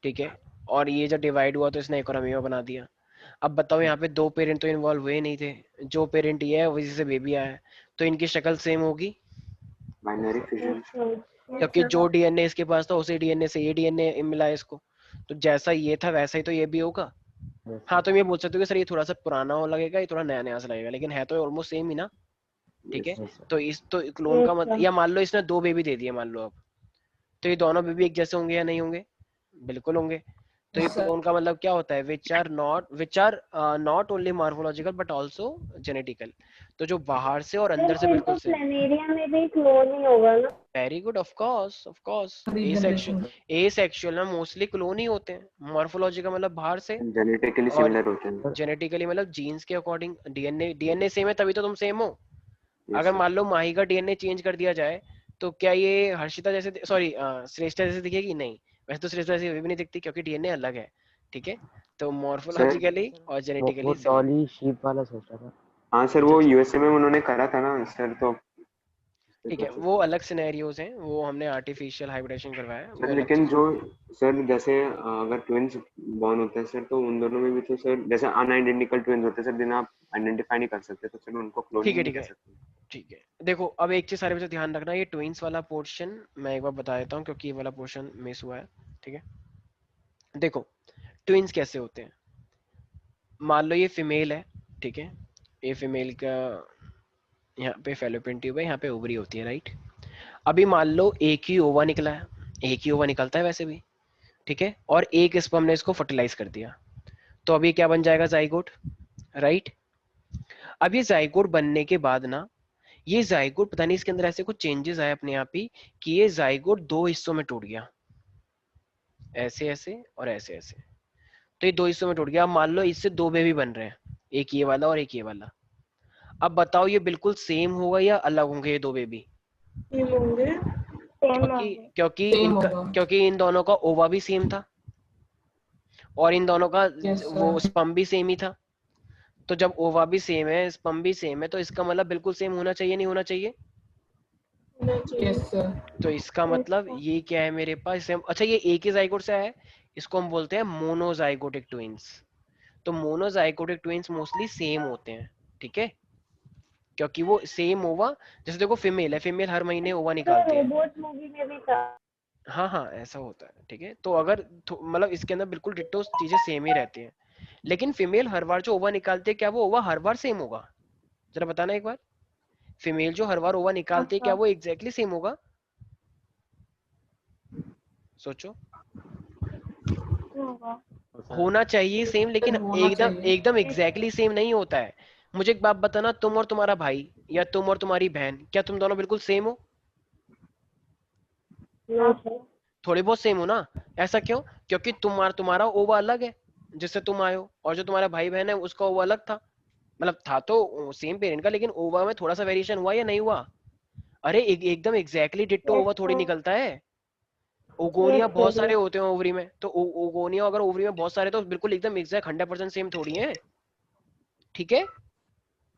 ठीक है, और ये जब डिवाइड हुआ तो इसने एक और अमीबा बना दिया। अब बताओ, यहाँ पे दो पेरेंट तो इन्वॉल्व हुए नहीं थे, जो पेरेंट ये है वही से बेबी आया है, तो इनकी शक्ल सेम होगी, बाइनरी फ्यूजन। क्योंकि जो डीएनए इसके पास था उसी डीएनए से ये डीएनए मिला है इसको, तो जैसा ये था वैसा ही तो ये भी होगा। हाँ, तुम ये बोल सकते हो कि सर ये थोड़ा सा पुराना हो लगेगा, ये थोड़ा नया नया सा लगेगा, लेकिन है तो ऑलमोस्ट सेम ही ना, ठीक है। तो इस तो क्लोन का मतलब, या मान लो इसने दो बेबी दे दिए, मान लो अब, तो ये दोनों बेबी एक जैसे होंगे या नहीं होंगे? बिल्कुल होंगे। तो ये क्लोन का मतलब क्या होता है? Which are not only morphological but also genetical, तो जो बाहर से और अंदर से बिल्कुल सेम। प्लेनेरिया में भी क्लोन ही होगा ना? Very good, of course of course. Regeneration। Asexual में मोस्टली क्लोन ही होते हैं। मॉर्फोलॉजी का मतलब बाहर से, जेनेटिकली और सिमिलर होते हैं। जेनेटिकली मतलब जीन्स के अकॉर्डिंग। डीएनए सेम है तभी तो तुम सेम हो। Yes, अगर sir. मान लो माही का डीएनए चेंज कर दिया जाए तो क्या ये हर्षिता जैसे, सॉरी श्रेष्ठा जैसे दिखेगी? नहीं, वैसे तो श्रेष्ठा जैसे भी नहीं दिखती क्योंकि डीएनए अलग है, ठीक है। तो सर मॉर्फोलॉजिकली और वो जेनेटिकली सेम। डॉली शीप वाला सोच रहा था। हाँ सर, अच्छा वो अच्छा, यूएसए में उन्होंने करा था ना सर, तो ठीक है, वो अलग सिनेरियोज हैं, वो हमने आर्टिफिशियल हाइब्रिडेशन करवाया है, सर, वो अलग लेकिन चीज जो सर जैसे अगर ट्विंस बॉर्न होते हैं सर, तो उन दोनों में भी तो सर जैसे अनआइडेंटिकल ट्विंस होते हैं सर, जिन्हें आप आइडेंटिफाई नहीं कर सकते, तो सर उनको है। क्लोनिंग ठीक है नहीं ठीक कर है सकते। ठीक है, देखो अब एक चीज सारे बच्चे ध्यान रखना, ये ट्विंस वाला पोर्शन मैं एक बार बता देता हूँ क्योंकि ये वाला पोर्शन मिस हुआ है, ठीक है। देखो, ट्विंस कैसे होते हैं? मान लो ये फीमेल है, ठीक है, ये फीमेल का यहाँ पे फैलोपियन ट्यूब है, यहाँ पे ओवरी होती है, राइट। अभी मान लो एक ही ओवा निकला है, एक ही ओवा निकलता है वैसे भी, ठीक है, और एक स्पर्म ने इसको फर्टिलाइज कर दिया, तो अभी क्या बन जाएगा? Zygote, right. अब ये जाइगोट बनने के बाद ना, ये जाइगोट पता नहीं इसके अंदर ऐसे कुछ चेंजेस आए अपने आप ही कि ये जाइगोट दो हिस्सों में टूट गया, ऐसे ऐसे और ऐसे ऐसे, तो ये दो हिस्सों में टूट गया। अब मान लो इससे दो बेबी बन रहे हैं, एक ये वाला और एक ये वाला। अब बताओ ये बिल्कुल सेम होगा या अलग होंगे ये दो बेबी? सेम होंगे। सेम होगा। क्योंकि इन दोनों का ओवा भी सेम था और इन दोनों का Yes, वो sir. स्पर्म भी सेम ही था, तो जब ओवा भी सेम है, स्पर्म भी सेम है, तो इसका मतलब बिल्कुल सेम होना चाहिए, नहीं होना चाहिए? होना चाहिए। Yes, sir. तो इसका मतलब ये क्या है मेरे पास सेम। अच्छा, ये एक ही जाइगोट से है, इसको हम बोलते हैं मोनोजाइगोटिक ट्विंस। तो मोनोजाइगोटिक ट्विंस मोस्टली सेम होते हैं, ठीक है, क्योंकि वो सेम ओवा, जैसे देखो फीमेल है, फीमेल हर महीने ओवा निकालती है। रोबोट मूवी में भी था। हाँ हाँ, ऐसा होता है, ठीक है। तो अगर मतलब इसके अंदर बिल्कुल डिट्टो चीजें सेम ही रहती हैं, लेकिन फीमेल हर बार जो ओवा निकालती है, क्या वो ओवा हर बार सेम होगा? जरा बताना एक बार, फीमेल जो हर बार ओवा निकालती है क्या वो एग्जैक्टली सेम होगा? सोचो। होना चाहिए सेम, लेकिन होना एकदम चाहिए। एकदम एग्जैक्टली सेम नहीं होता है। मुझे एक बात बताना, तुम और तुम्हारा भाई या तुम और तुम्हारी बहन, क्या तुम दोनों बिल्कुल सेम हो? थोड़ी बहुत सेम हो ना। ऐसा क्यों? क्योंकि तुम्हारा ओवा अलग है जिससे तुम आए हो, और जो तुम्हारा भाई बहन है उसका ओवा अलग था, मतलब था तो सेम पेरेंट का, लेकिन ओवा में थोड़ा सा वेरिएशन हुआ या नहीं हुआ? अरे एकदम एग्जैक्टली डिट्टो ओवा थोड़ी निकलता है। ओगोनिया Yes, बहुत sir, सारे yes. होते हैं ओवरी में, तो ओगोनिया अगर ओवरी में बहुत सारे तो बिल्कुल एकदम एग्जैक्ट 100% सेम थोड़ी है, ठीक है?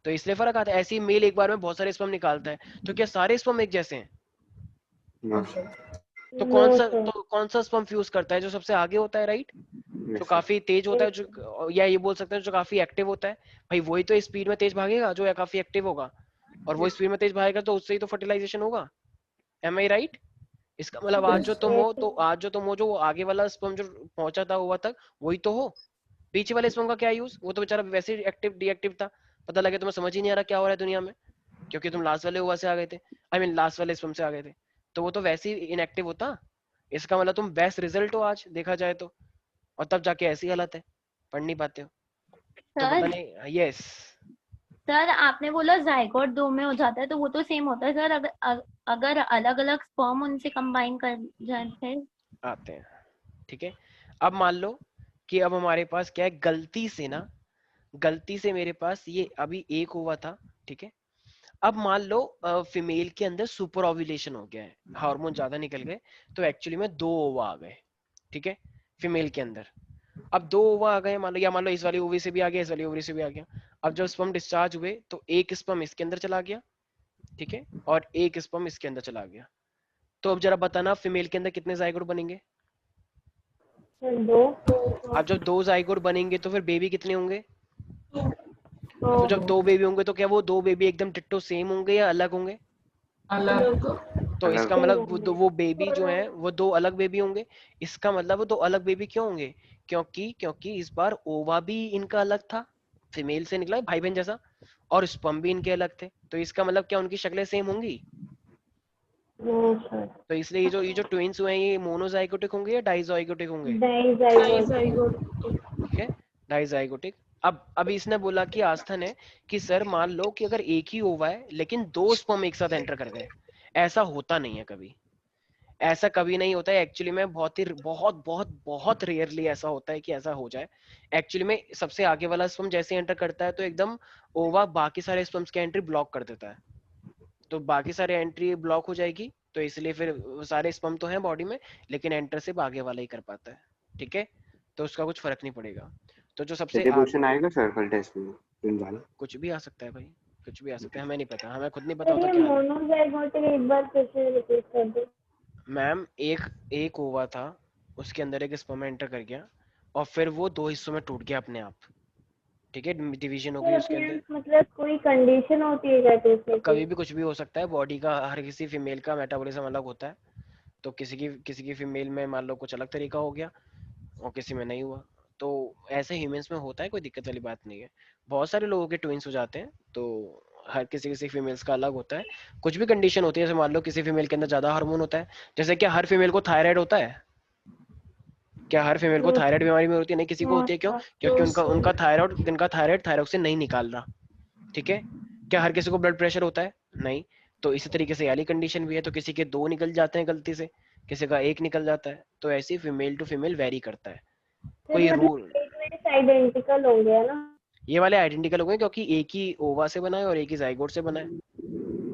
तो इसलिए फर्क आता है। ऐसे ही मेल एक बार में बहुत सारे स्पर्म निकालता है, तो क्या सारे स्पर्म एक जैसे हैं? No. तो No, sir. कौन सा स्पर्म फ्यूज करता है? जो सबसे आगे होता है, राइट? जो Yes, sir. काफी तेज होता है, Yes. जो या ये बोल सकते हैं जो काफी एक्टिव होता है। भाई वही तो स्पीड में तेज भागेगा जो या काफी एक्टिव होगा, और वो स्पीड में तेज भागेगा तो उससे ही तो फर्टिलाइजेशन होगा। M I right? इसका मतलब आज जो तुम Yes. हो, तो आज जो तुम हो, जो वो आगे वाला स्पर्म जो पहुंचा था हुआ तक, वही तो हो। पीछे वाले स्पर्म का क्या यूज? वो तो बेचारा वैसे ही एक्टिव डीएक्टिव था। पता लगे तुम्हें समझ ही नहीं आ रहा क्या हो रहा है दुनिया में, क्योंकि तुम लास्ट वाले हुआ से आ गए थे, आई मीन लास्ट वाले स्पर्म से आ गए थे, तो वो तो वैसे ही इनएक्टिव होता। इसका मतलब तुम बेस्ट रिजल्ट हो आज देखा जाए तो, और तब जाके ऐसी हालत है, पढ़ नहीं पाते हो। तो पता सर नहीं। यस, सर आपने बोला जाइगोट 2 में हो जाता है, तो वो तो सेम होता है सर। अगर अलग अलग स्पर्म उनसे कंबाइन कर जाते हैं। आते हैं, ठीक है। अब मान लो कि अब हमारे पास क्या है, गलती से मेरे पास ये अभी एक हुआ था, ठीक है। अब मान लो फीमेल के अंदर सुपर ओव्यूलेशन हो गया है, हार्मोन ज्यादा निकल गए, तो एक्चुअली में 2 ओवा आ गए, ठीक है, फीमेल के अंदर। अब 2 ओवा आ गए, मान लो, या मान लो इस वाली ओवरी से भी आ गया, इस वाली ओवरी से भी आ गया। अब जब स्पर्म डिस्चार्ज हुए तो एक स्पर्म इसके अंदर चला गया, ठीक है, और एक स्पर्म इसके अंदर चला गया। तो अब जरा बताना फीमेल के अंदर कितने जाइगोट बनेंगे? दो. अब जब 2 जाइगोट बनेंगे तो फिर बेबी कितने होंगे? तो तो जब 2 बेबी होंगे तो क्या वो 2 बेबी एकदम डिट्टो सेम होंगे या अलग होंगे? अलग. तो अलग. इसका मतलब वो बेबी जो है वो 2 अलग बेबी होंगे। इसका मतलब वो 2 अलग बेबी क्यों होंगे? क्योंकि इस बार ओवा भी इनका अलग था, फीमेल से निकला है भाई बहन जैसा, और स्पर्म भी इनके अलग थे। तो इसका मतलब क्या उनकी शक्लें सेम होंगी? no, sir. तो इसलिए ये जो ट्विंस हुए हैं ये मोनोजाइगोटिक होंगे या डाइजाइगोटिक होंगे? Dizygote. डाइजाइगोट. ठीक है, डाइजाइगोटिक। अब अभी इसने बोला कि आस्था ने कि सर मान लो कि अगर एक ही ओवा है लेकिन 2 स्पर्म एक साथ एंटर कर गए, ऐसा होता नहीं है कभी, ऐसा कभी नहीं होता है एक्चुअली में। बहुत ही बहुत बहुत बहुत रेयरली ऐसा होता है कि ऐसा हो जाए। एक्चुअली में सबसे आगे वाला स्पर्म जैसे एंटर करता है तो एकदम ओवा बाकी सारे स्पर्म्स की एंट्री ब्लॉक कर देता है, तो बाकी सारे एंट्री ब्लॉक हो जाएगी, तो इसलिए फिर सारे स्पर्म तो हैं बॉडी में लेकिन एंटर सिर्फ आगे वाला ही कर पाता है, ठीक है। तो उसका कुछ फर्क नहीं पड़ेगा। तो जो सबसे ये क्वेश्चन आएगा सर कल टेस्ट में इन वाला? कुछ भी आ सकता है भाई, कुछ भी आ सकता है, हमें नहीं पता, हमें खुद नहीं पता सर होता ये क्या है। मोनोजाइगोटिक एक बार फिर से रिपीट कर दो. मैम एक ओवा था, उसके अंदर एक स्पर्म एंटर कर गया और फिर वो 2 हिस्सों में टूट गया अपने आप, ठीक है, डिवीजन हो गई उसके अंदर। मतलब कोई कंडीशन होती है क्या टेस्ट कभी भी कुछ भी हो सकता है, बॉडी का हर किसी फीमेल का मेटाबॉलिज्म अलग होता है, तो किसी की फीमेल में मान लो कुछ अलग तरीका हो गया और किसी में नहीं हुआ, तो ऐसे ह्यूमंस में होता है, कोई दिक्कत वाली बात नहीं है। बहुत सारे लोगों के ट्विंस हो जाते हैं, तो हर किसी फीमेल्स का अलग होता है। कुछ भी कंडीशन होती है, जैसे मान लो किसी फीमेल के अंदर ज्यादा हार्मोन होता है, जैसे क्या हर फीमेल को थायराइड होता है? क्या हर फीमेल को थायराइड बीमारी में होती है? नहीं, किसी को होती है। क्यों? क्योंकि उनका थायराइड थायरॉक्सिन नहीं निकाल रहा, ठीक है। क्या हर किसी को ब्लड प्रेशर होता है? नहीं। तो इसी तरीके से वाली कंडीशन भी है, तो किसी के 2 निकल जाते हैं गलती से, किसी का 1 निकल जाता है, तो ऐसे फीमेल टू फीमेल वेरी करता है, कोई रूल। आइडेंटिकल होंगे है ना? ये वाले आइडेंटिकल हो गए क्योंकि एक ही ओवा से बना है और एक ही जाइगोट से बना है,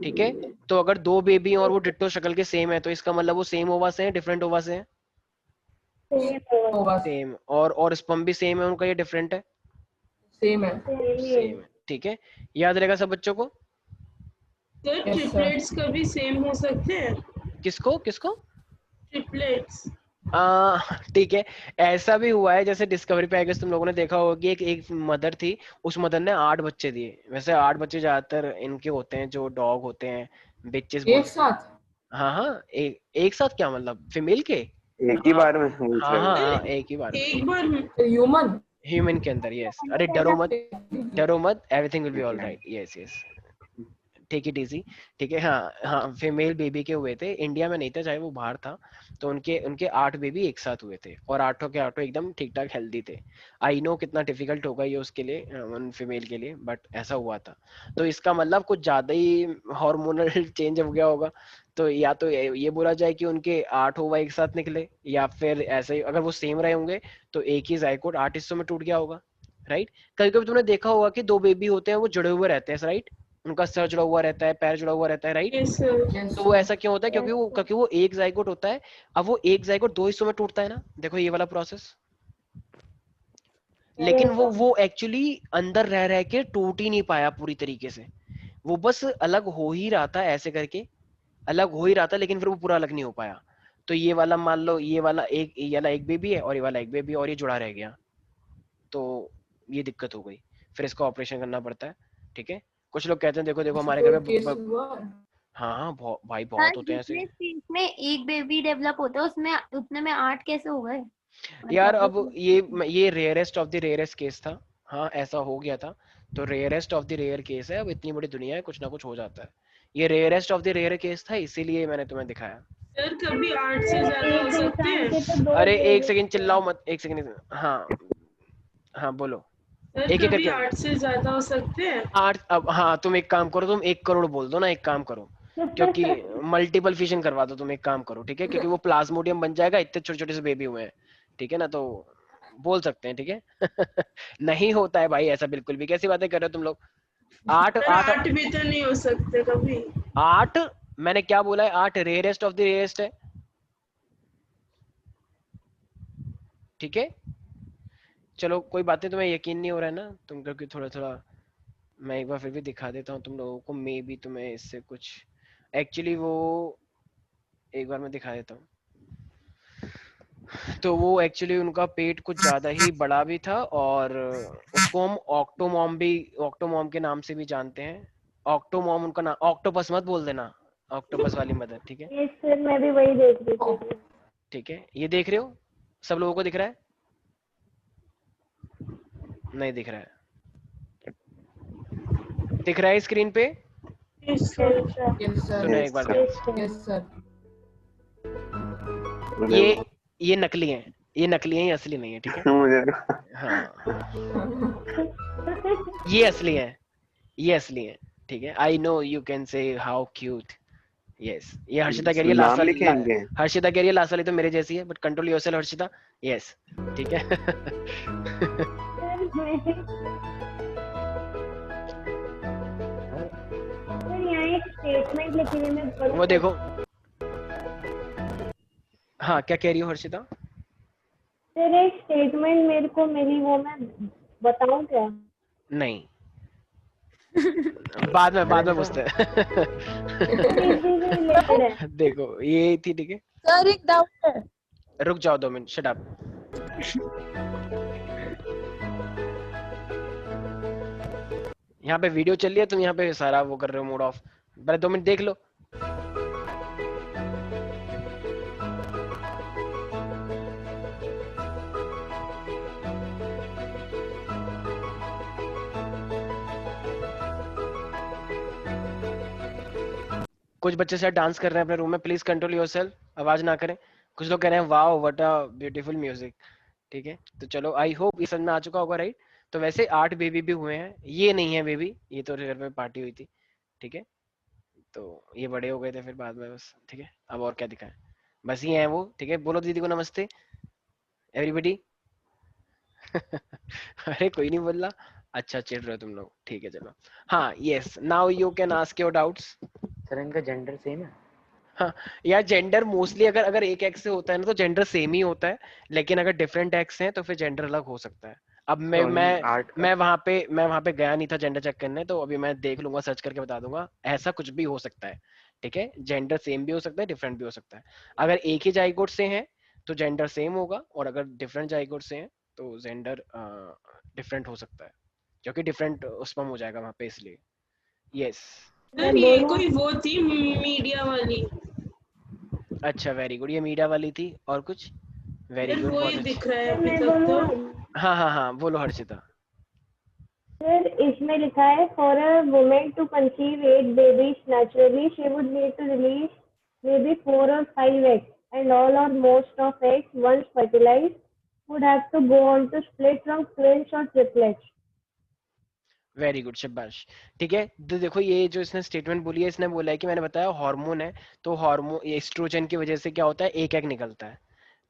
ठीक है। तो अगर 2 बेबी और वो डिट्टो शक्ल के सेम है तो इसका मतलब वो सेम ओवा से हैं, डिफरेंट ओवा से हैं? सेम। और स्पर्म भी सेम है उनका, ये डिफरेंट है? सेम है. सेम है, ठीक है। याद रहेगा सब बच्चों को? सर ट्रिपलेट्स कभी सेम हो सकते हैं? किसको किसको? ट्रिपलेट्स. ठीक है, ऐसा भी हुआ है, जैसे डिस्कवरी पे आई गेस तुम लोगों ने देखा होगा कि एक मदर थी, उस मदर ने 8 बच्चे दिए। वैसे 8 बच्चे ज्यादातर इनके होते हैं जो डॉग होते हैं, बिचेस एक साथ? हाँ, एक साथ क्या मतलब फीमेल के? एक ही बार में हाँ, एक ही बार में, एक बार में. ह्यूमन? ह्यूमन के अंदर, यस। अरे डरो मत, everything will be all right, yes, take it easy, ठीक है। हाँ, फीमेल बेबी के हुए थे, इंडिया में नहीं था, चाहे वो बाहर था, तो उनके 8 बेबी एक साथ हुए थे और 8 के 8 एकदम ठीक ठाक हेल्दी थे। आई नो कितना डिफिकल्ट होगा ये उसके लिए, उन फीमेल के लिए, बट ऐसा हुआ था। तो इसका मतलब कुछ ज्यादा ही हार्मोनल चेंज हो गया होगा, तो या तो ये बोला जाए कि उनके 8 ओवा एक साथ निकले, या फिर ऐसे ही अगर वो सेम रहे होंगे तो एक ही जाइगोट 8 हिस्सों में टूट गया होगा, राइट। कभी कभी तुमने देखा होगा कि 2 बेबी होते हैं वो जुड़े हुए रहते हैं, राइट, उनका सर जुड़ा हुआ रहता है, पैर जुड़ा हुआ रहता है, राइट? Yes sir. Yes, तो वो sir. ऐसा क्यों होता है? क्योंकि वो एक जाइगोट होता है। अब वो एक जाइगोट दो हिस्सों में टूटता है ना, देखो ये वाला प्रोसेस। लेकिन वो एक्चुअली अंदर रह रह के टूट ही नहीं पाया पूरी तरीके से, वो बस अलग हो ही रहा था, ऐसे करके अलग हो ही रहा था, लेकिन फिर वो पूरा अलग नहीं हो पाया। तो ये वाला मान लो, ये वाला एक बेबी है और ये वाला एक बेबी है और ये जुड़ा रह गया, तो ये दिक्कत हो गई, फिर इसका ऑपरेशन करना पड़ता है। ठीक है, कुछ लोग कहते हैं देखो देखो हमारे घर कोई केस में हुआ? हाँ भाई सर बहुत होते हैं ऐसे। जितने स्टेज में एक बेबी डेवलप होता है उसमें उतने में 8 कैसे हो गए? यार मतलब अब ये rarest of the rarest case था। हाँ ऐसा हो गया था, तो rarest of the rare case है। अब इतनी बड़ी दुनिया है, कुछ ना कुछ हो जाता है। ये rarest of the rare case था, इसीलिए मैंने तुम्हें दिखाया। सर कभी 8 से ज्यादा हो सकते हैं? अरे एक सेकंड चिल्लाओ मत, एक सेकंड। हाँ हाँ बोलो, सर एक एक कभी करके। 8 से ज्यादा हो सकते हैं? 8? अब हाँ तुम एक काम करो, तुम 1 करोड़ बोल दो ना, एक काम करो, क्योंकि मल्टीपल फिशन करवा दो तुम, एक काम करो ठीक है, क्योंकि वो प्लाज्मोडियम बन जाएगा, इतने छोटे छोटे से बेबी हुए हैं, ठीक है ना, तो बोल सकते हैं, ठीक है। नहीं होता है भाई ऐसा बिल्कुल भी, कैसी बातें कर रहे हो तुम लोग? 8 सर 8 भी तो नहीं हो सकते कभी। 8 मैंने क्या बोला है? 8 रेयरेस्ट ऑफ द रेयरेस्ट है, ठीक है। चलो कोई बात नहीं, तुम्हें यकीन नहीं हो रहा है ना तुम, क्योंकि थोड़ा थोड़ा मैं एक बार फिर भी दिखा देता हूँ तुम लोगों को, मे बी तुम्हें इससे कुछ एक्चुअली वो एक बार मैं दिखा देता हूँ। तो वो एक्चुअली उनका पेट कुछ ज्यादा ही बड़ा भी था, और उसको हम ऑक्टोमॉम के नाम से भी जानते हैं। ऑक्टोमॉम उनका नाम, ऑक्टोपस मत बोल देना, ऑक्टोपस वाली मदर, ठीक है। यस सर, मैं भी वही देख रही थी। ठीक है, ये देख रहे हो? सब लोगों को दिख रहा है? नहीं दिख रहा है? दिख रहा है स्क्रीन पे? Yes sir. Yes, sir. सुनो एक बार ध्यान Yes, sir. से। ये नकली हैं, ये नकली हैं, ये असली नहीं है, ठीक है। मुझे हाँ ये असली हैं, ये असली हैं, ठीक है। I know you can say how cute. Yes, ये हर्षिता कह रही है नाम लास्ट लिखे हैं इनके? वाली, हर्षिता कह रही है लास्ट वाली तो मेरे जैसी है, but control yourself Harshita. Yes ठीक है। सर यहाँ एक स्टेटमेंट लिखी हुई मैं पढ़ूं? वो देखो, हाँ क्या कह रही हो हर्षिता? सर एक स्टेटमेंट मेरे को मिली, वो मैं बताऊं क्या? नहीं, बाद में पूछते हैं। इसी से रिलेटेड है। देखो ये थी, ठीक है। सर एक डाउट है। रुक जाओ 2 मिनट, शट अप। यहाँ पे वीडियो चल रही है, तुम यहाँ पे सारा वो कर रहे हो, मूड ऑफ। पहले 2 मिनट देख लो। कुछ बच्चे शायद डांस कर रहे हैं अपने रूम में, प्लीज कंट्रोल योरसेल्फ, आवाज ना करें। कुछ लोग कह रहे हैं wow what a beautiful music, ठीक है। तो चलो आई होप ये समझ में आ चुका होगा, राइट। तो वैसे 8 बेबी भी हुए हैं, ये नहीं है बेबी, ये तो घर में पार्टी हुई थी, ठीक है। तो ये बड़े हो गए थे फिर बाद में, बस ठीक है। अब और क्या दिखाएं, बस ये है वो, ठीक है। बोलो दीदी को नमस्ते एवरीबॉडी। अरे कोई नहीं बोल रहा, अच्छा चिढ़ रहे हो तुम लोग, ठीक है चलो। हाँ yes, now you can ask your doubts. Sir इनका जेंडर सेम है? हाँ यार, जेंडर मोस्टली अगर एक एक्स से होता है ना तो जेंडर सेम ही होता है, लेकिन अगर डिफरेंट एक्स हैं तो फिर जेंडर अलग हो सकता है। अब मैं वहां पे गया नहीं था जेंडर चेक करने, तो अभी मैं देख लूंगा, सर्च करके बता दूंगा। ऐसा कुछ भी हो सकता है, ठीक है। जेंडर सेम भी हो सकता है, डिफरेंट भी हो सकता है। अगर एक ही जाइगोट से हैं तो जेंडर सेम होगा, और अगर डिफरेंट जाइगोट से हैं तो जेंडर डिफरेंट हो सकता है, क्योंकि डिफरेंट स्पर्म हो जाएगा वहां पे, इसलिए। यस सर ये कोई वो थी मीडिया वाली? अच्छा वेरी गुड, ये मीडिया वाली थी। और कुछ? वेरी सर गुड, वो बहुत ही अच्छा। दिख रहा है अभी मैं तक बोलूं? तो। हाँ बोलो हर्षिता। सर इसमें लिखा है for a women to conceive 8 babies naturally she would need to release maybe 4 or 5 eggs, and all or most of eggs once fertilized would have to go on to split from twins or triplets. Very good, शाबाश। ठीक है, तो देखो ये जो इसने statement बोली है, इसने बोला है कि मैंने बताया हार्मोन है, तो हार्मोन एस्ट्रोजन की वजह से क्या होता है, एक एग निकलता है।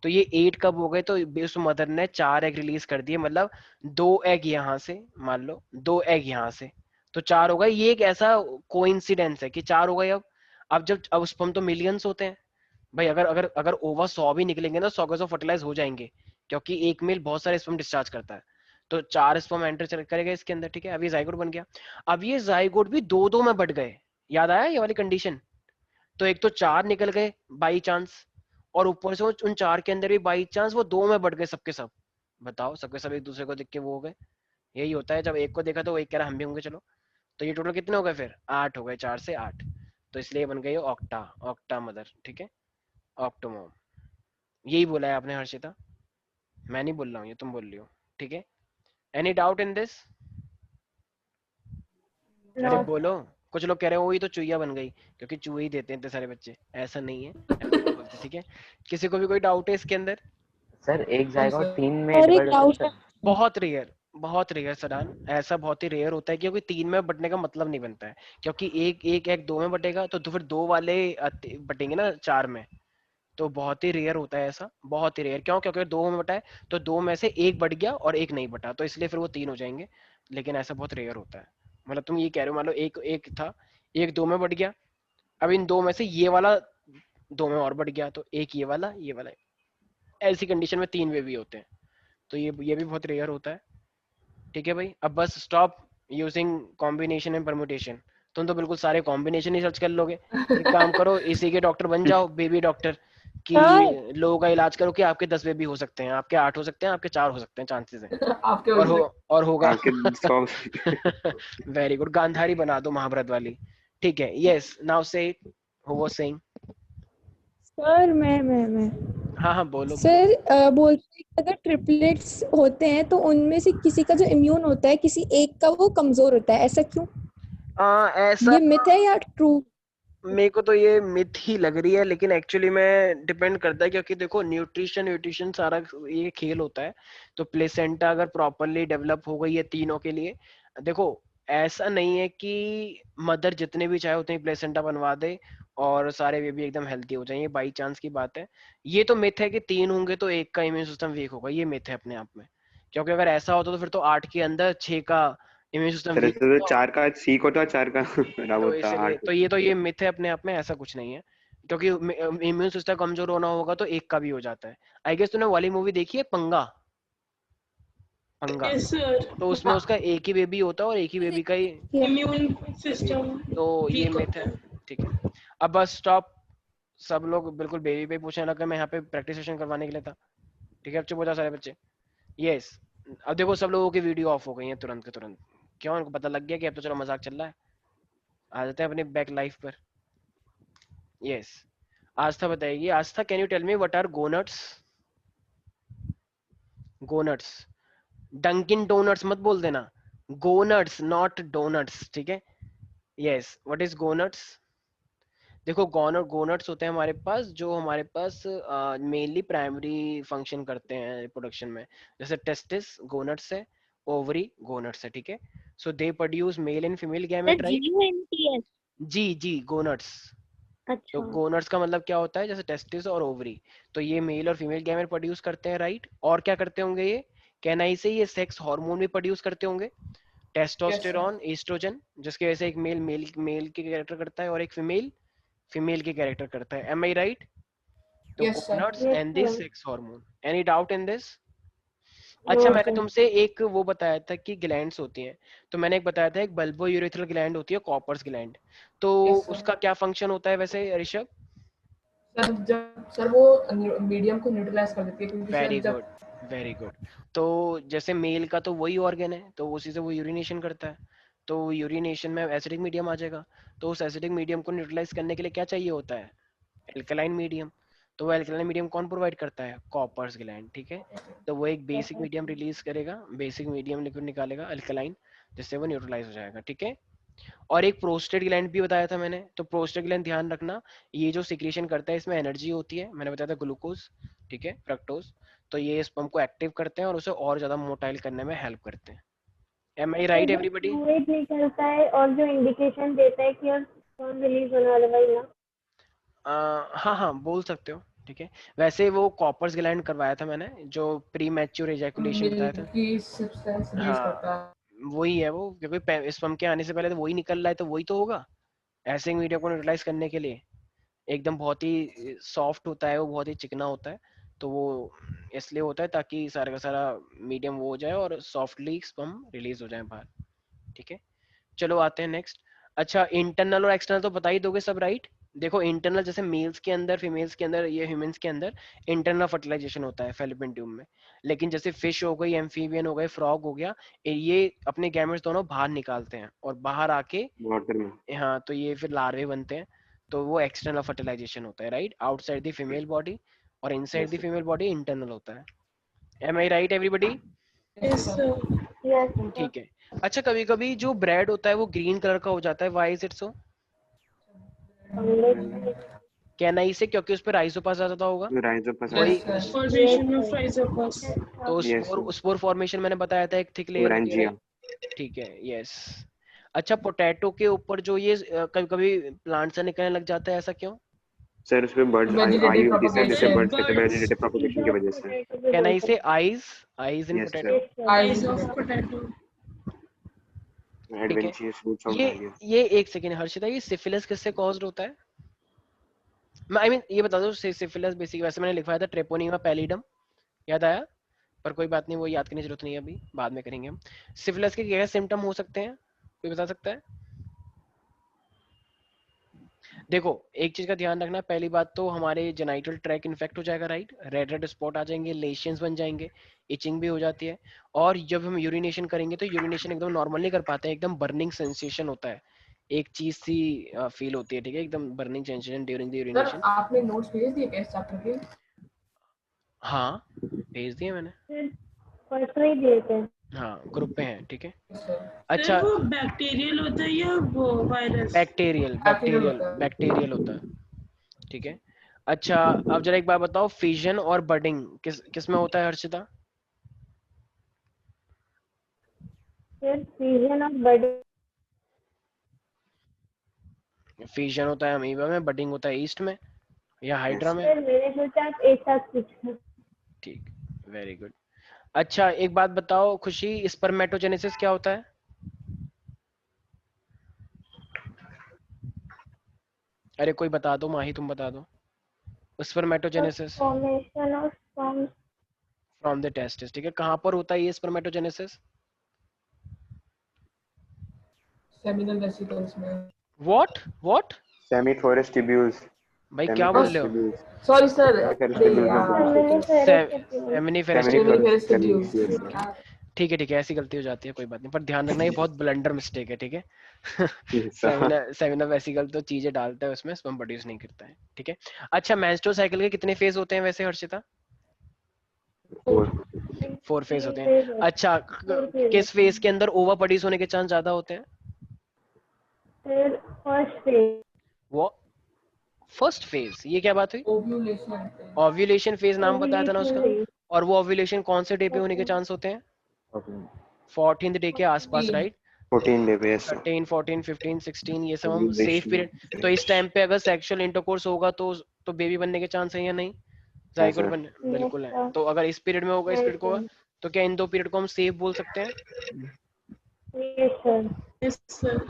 तो ये 8 कब हो गए, तो उस मदर ने 4 एग रिलीज कर दिए, मतलब 2 एग यहाँ से, मान लो 2 एग यहाँ से, तो तो 4 हो गए। ये एक ऐसा कोइंसिडेंस है कि 4 हो गए। अब स्पर्म तो मिलियंस होते हैं भाई। अगर अगर अगर ओवर 100 भी निकलेंगे ना, 100 के 100 फर्टिलाइज हो जाएंगे, क्योंकि एक मेल बहुत सारे स्पर्म डिस्चार्ज करता है। तो 4 स्पर्म एंटर करेगा इसके अंदर, ठीक है। अब ये जाइगोट बन गया। अब ये जाइगोट भी 2-2 में बढ़ गए, याद आया ये वाली कंडीशन। तो एक तो 4 निकल गए बाई चांस, और ऊपर से उन 4 के अंदर भी बाई चांस वो 2 में बढ़ गए सबके सब। बताओ, सबके सब एक दूसरे को देख के वो हो गए। यही होता है, जब एक को देखा तो वो एक कह रहा हम भी होंगे चलो। तो ये टोटल कितने हो गए फिर? 8 हो गए, 4 से 8। तो इसलिए बन गई ऑक्टा, ऑक्टा मदर, ठीक है, ऑक्टोमोम। यही बोला है आपने हर्षिता, मैं नहीं बोल रहा हूँ, ये तुम बोल रही हो, ठीक है। Any doubt in this? अरे No. बोलो। कुछ लोग कह रहे हैं वही तो चुईया बन गई, क्योंकि चूहे ही देते हैं इतने सारे बच्चे। ऐसा नहीं है, ऐसा नहीं बोलते, ठीक है। किसी को भी कोई डाउट है इसके अंदर? सर एक जायगोट सर। 3 में और एक डिवाइड हो डाउट सकता है। है? बहुत रेयर, बहुत रेयर सडान, ऐसा बहुत ही रेयर होता है, क्योंकि 3 में बटने का मतलब नहीं बनता है। क्योंकि एक एक एक 2 में बटेगा, तो फिर 2 वाले बटेंगे ना 4 में। तो बहुत ही रेयर होता है ऐसा, बहुत ही रेयर। क्यों? क्योंकि 2 में बटा है, तो 2 में से एक बढ़ गया और एक नहीं बटा, तो इसलिए फिर वो 3 हो जाएंगे। लेकिन ऐसा बहुत रेयर होता है। मतलब तुम ये कह रहे हो, मान लो एक एक था, एक 2 में बढ़ गया, अब इन 2 में से ये वाला 2 में और बढ़ गया, तो एक ये वाला। ऐसी कंडीशन में 3 वे भी होते हैं। तो ये भी बहुत रेयर होता है, ठीक है भाई। अब bus stop using combination and permutation. तुम तो बिल्कुल सारे कॉम्बिनेशन ही सर्च कर लोगे। एक काम करो, इसी के डॉक्टर बन जाओ, बेबी डॉक्टर, कि सर लोगों का इलाज करो कि आपके 10 बेबी हो सकते हैं, आपके 8 हो सकते हैं, आपके 4 हो सकते हैं, चांसेस हैं। आपके और हो वजह और होगा। आपके 100 वेरी गुड, गांधारी बना दो महाभारत वाली, ठीक है। यस, नाउ से it, who was saying? Sir मैं हाँ हाँ, बोलो बोलो। सर बोलते हैं कि अगर ट्रिपलेट्स होते हैं तो उनमें से किसी का जो इम्यून होता है किसी एक का वो कमजोर होता है, ऐसा क्यों? ऐसा ये मिथ है या ट्रू? मेरे को तो ये मिथ ही लग रही है, लेकिन एक्चुअली में डिपेंड करता है, क्योंकि देखो न्यूट्रिशन न्यूट्रिशन सारा ये खेल होता है। तो प्लेसेंटा अगर प्रॉपरली डेवलप हो गई है तीनों के लिए, देखो ऐसा नहीं है कि मदर जितने भी चाहे उतने प्लेसेंटा बनवा दे और सारे बेबी एकदम हेल्थी हो जाएंगे, बाई चांस की बात है। ये तो मिथ है कि 3 होंगे तो एक का इम्यून सिस्टम वीक होगा, ये मिथ है अपने आप में। क्योंकि अगर ऐसा होता तो फिर तो 8 के अंदर 6 का इम्यून सिस्टम सर वीक ऐसे तो होगा। 4 का सीख होता है, 4 का रब तो होता है, इसलिए 8 तो ये मिथ है अपने आप में, ऐसा कुछ नहीं है। क्योंकि इम्यून सिस्टम कमजोर होना होगा तो एक का भी हो जाता है। आई गेस तूने वाली मूवी देखी है पंगा? पंगा, यस सर, तो उसमें उसका एक ही बेबी होता है और एक ही बेबी का ही। इम्यून सिस्टम तो ये वीक मिथ होता है, है। ठीक है। अब बस स्टॉप। सब लोग बिल्कुल बेबी पे पूछने लगे, मैं यहाँ पे प्रैक्टिस सेशन करवाने के लिए था, ठीक है। अब चुप हो जाओ सारे बच्चे। यस, अब देखो सब लोगों की वीडियो ऑफ हो गई है तुरंत के तुरंत। क्यों? उनको पता लग गया कि अब तो चलो मजाक चल रहा है, आ जाते हैं अपने बैक लाइफ पर। यस, आस्था बताएगी। Aastha, can you tell me what are gonads? Gonads, Dunkin donuts मत बोल देना, गोनट्स नॉट डोनट्स, ठीक है। Yes, what is gonads? देखो गोनट्स होते हैं हमारे पास, जो हमारे पास मेनली प्राइमरी फंक्शन करते हैं रिप्रोडक्शन में। जैसे टेस्टिस गोनट्स है, ओवरी गोनट्स है, ठीक है। So they produce male and female gamete, right? GUNTS। जी गोनट्स। तो अच्छा। गोनट्स का मतलब क्या होता है? जैसे टेस्टिस और ओवरी, तो ये मेल और फीमेल गैमेट प्रोड्यूस करते हैं, राइट? और क्या करते होंगे ये? कहना ही से ये सेक्स हार्मोन भी प्रोड्यूस करते होंगे, टेस्टोस्टेरोन, एस्ट्रोजन, जिसकी वजह से एक मेल मेल के कैरेक्टर करता है और एक फीमेल फीमेल के कैरेक्टर करता है। Am I right? तो yes sir. Gonads Yes, and this sir. Sex hormone. Any doubt in this? No, अच्छा, मैंने sir. तुमसे एक वो बताया था कि ग्लैंड्स होती हैं, तो मैंने एक बताया था एक बल्बो यूरेथ्रल ग्लैंड होती है, कॉपर्स ग्लैंड। तो यस सर। उसका क्या फंक्शन होता है वैसे ऋषभ? सर जब सर वो मीडियम को न्यूट्रलाइज कर देती है, क्योंकि वेरी सर जब गुड, वेरी गुड। तो जैसे मेल का तो वही ऑर्गन है, तो उसी से वो यूरिनेशन करता है, तो यूरिनेशन में एसिडिक मीडियम आ जाएगा। तो उस एसिडिक मीडियम को न्यूट्रलाइज करने के लिए क्या चाहिए होता है? Alkaline medium. तो वो एल्कलाइन मीडियम कौन प्रोवाइड करता है? कॉपर्स ग्लैंड, ठीक है। तो वो एक बेसिक मीडियम रिलीज करेगा, बेसिक मीडियम लिक्विड निकालेगा अल्कलाइन, जिससे वो न्यूट्रलाइज हो जाएगा, ठीक है। और एक प्रोस्टेट ग्लैंड भी बताया था मैंने, तो प्रोस्टेट ग्लैंड ध्यान रखना, ये जो सिक्रीशन करता है इसमें एनर्जी होती है, मैंने बताया था ग्लूकोज, ठीक है, फ्रक्टोज। तो ये स्पर्म को एक्टिव करते हैं और उसे और ज्यादा मोटाइल करने में हेल्प करते हैं। एम आई तो राइट जो एवरीबडी? फ्लूइड निकलता है और जो इंडिकेशन देता है कि अब कौन रिलीज होने वाला भाई ना? हाँ हाँ, बोल सकते हो, ठीक है। वैसे वो कॉपर्स ग्लैंड करवाया था मैंने, जो प्री मैच्योर एजैकुलेशन बताया था। मिल्की सब्सटेंस रिलीज हाँ, करता है। वही है वो, क्योंकि स्पर्म के आने से पहले तो वही निकल रहा है, तो वही तो होगा ऐसे मीडियम को न्यूट्रलाइज करने के लिए। एकदम बहुत ही सॉफ्ट होता है वो, बहुत ही चिकना होता है, तो वो इसलिए होता है ताकि सारा का सारा मीडियम वो हो जाए और सॉफ्टली स्पर्म रिलीज हो जाए बाहर। ठीक है, चलो आते हैं नेक्स्ट। अच्छा, इंटरनल और एक्सटर्नल तो बता ही दोगे सब, राइट? देखो इंटरनल जैसे मेल्स के अंदर, फीमेल्स के अंदर, ये ह्यूमंस के अंदर इंटरनल फर्टिलाइजेशन होता है फैलोपियन ट्यूब में। लेकिन जैसे फिश हो गई, एम्फीबियन हो गए, फ्रॉग हो गया, ये अपने गैमेट्स दोनों बाहर निकालते हैं और बाहर आके, वाटर में। हाँ, तो ये फिर लार्वे बनते हैं, तो वो एक्सटर्नल फर्टिलाइजेशन होता है, right? Outside the female body, और inside the female body internal होता है। Am I right everybody? Yes sir. Yes, sir. ठीक है। अच्छा, कभी कभी जो ब्रेड होता है वो ग्रीन कलर का हो जाता है, व्हाई इज इट सो? कहना ही से क्योंकि उस पर राइजोपस ज्यादा होगा, राइजोपस वही Yes, sir. Formation of Rhizopus. तो Yes, स्पोर फॉर्मेशन मैंने बताया था, एक थिक लेयर होती है, ओरेंजिया। right? ठीक है, यस। अच्छा, पोटैटो के ऊपर जो ये कभी कभी प्लांट से निकलने लग जाता है, ऐसा क्यों? सर उस पे बर्ड्स आई Vegetative होती है सर, जैसे propagation. बर्ड्स कहते हैं वेजिटेटिव प्रोपगेशन की वजह से। कहना ही से eyes in Yes, potato. sir. Eyes of potato. Adventurous root of diarrhoea. ये एक सेकेंड हर्षिता, ये सिफिलिस किससे कॉज्ड होता है? मैं आई मीन ये बता दो, सिफिलिस बेसिक वैसे मैंने लिखवाया था ट्रेपोनीमा पैलिडम, याद आया? पर कोई बात नहीं, वो याद करने की जरूरत नहीं है, अभी बाद में करेंगे हम। सिफिलिस के क्या सिम्टम हो सकते हैं, कोई बता सकता है? देखो एक चीज का ध्यान रखना, पहली बात तो हमारे जेनाइटल ट्रैक इन्फेक्ट हो जाएगा, राइट? रेड रेड स्पॉट आ जाएंगे, लेशंस बन जाएंगे, इचिंग भी हो जाती है, और जब हम यूरिनेशन करेंगे तो यूरिनेशन एकदम नॉर्मल नहीं कर पाते हैं, एकदम बर्निंग सेंसेशन होता है, एक चीज सी फील होती है, ठीक है? एकदम burning sensation during the sir urination. आपने नोट्स भेज दिए क्या इस चैप्टर के? हाँ, भेज दिए मैंने, परसों ही दिए थे। हाँ ग्रुप पे हैं, ठीक है। सर अच्छा, सर वो बैक्टीरियल होता है या वो वायरस? बैक्टीरियल Bacterial होता है। बैक्टीरियल होता है, ठीक है। अच्छा, अब जरा एक बात बताओ, फिजन और बडिंग किस में होता है हर्षिता? फिर फ्यूजन और बडिंग फिजन होता है अमीबा में, बडिंग होता है ईस्ट में या हाइड्रा में। फिर मैंने सोचा आप एक साथ पूछना। ठीक, वेरी गुड। अच्छा, एक बात बताओ खुशी, स्पर्मेटोजेनेसिस क्या होता है? अरे कोई बता दो, माही तुम बता दो। Spermatogenesis formation of sperm from the testis, ठीक है। कहाँ पर होता है ये स्पर्मेटोजेनेसिस? सेमिनल वेसिकल्स में। What seminiferous tubules. भाई क्या बोल रहे हो? Sorry sir, seminiferous seminiferous tubules, tubules. ठीक है, ऐसी गलती हो जाती है, कोई बात नहीं, पर ध्यान रखना ये बहुत ब्लंडर मिस्टेक है, ठीक है? सेमिना वेसिकल तो चीजें डालता है उसमें, स्पर्म प्रोड्यूस नहीं करता है, ठीक है। अच्छा, मेंस्ट्रुअल साइकिल के कितने फेज होते हैं वैसे हर्षिता? 4 फेज होते हैं। अच्छा, किस फेज के अंदर ओवा प्रोड्यूस होने के चांस ज्यादा होते हैं? फिर फर्स्ट फेज वो फर्स्ट फेज, ये क्या बात हुई? ओव्यूलेशन। ओव्यूलेशन फेज नाम बताया था ना उसका, और वो ओव्यूलेशन कौन से डे पे होने के चांस होते हैं? 14th डे के आसपास, राइट? 14 डे पे। 13, 14, 15, 16, ये सब हम सेफ पीरियड, तो इस टाइम पे अगर सेक्सुअल इंटरकोर्स होगा तो बेबी बनने के चांस है या नहीं? जायगोट बनने, बिल्कुल है। तो अगर इस पीरियड में होगा, इस पीरियड को होगा, तो क्या इन दो पीरियड को हम सेफ बोल सकते हैं? Yes sir.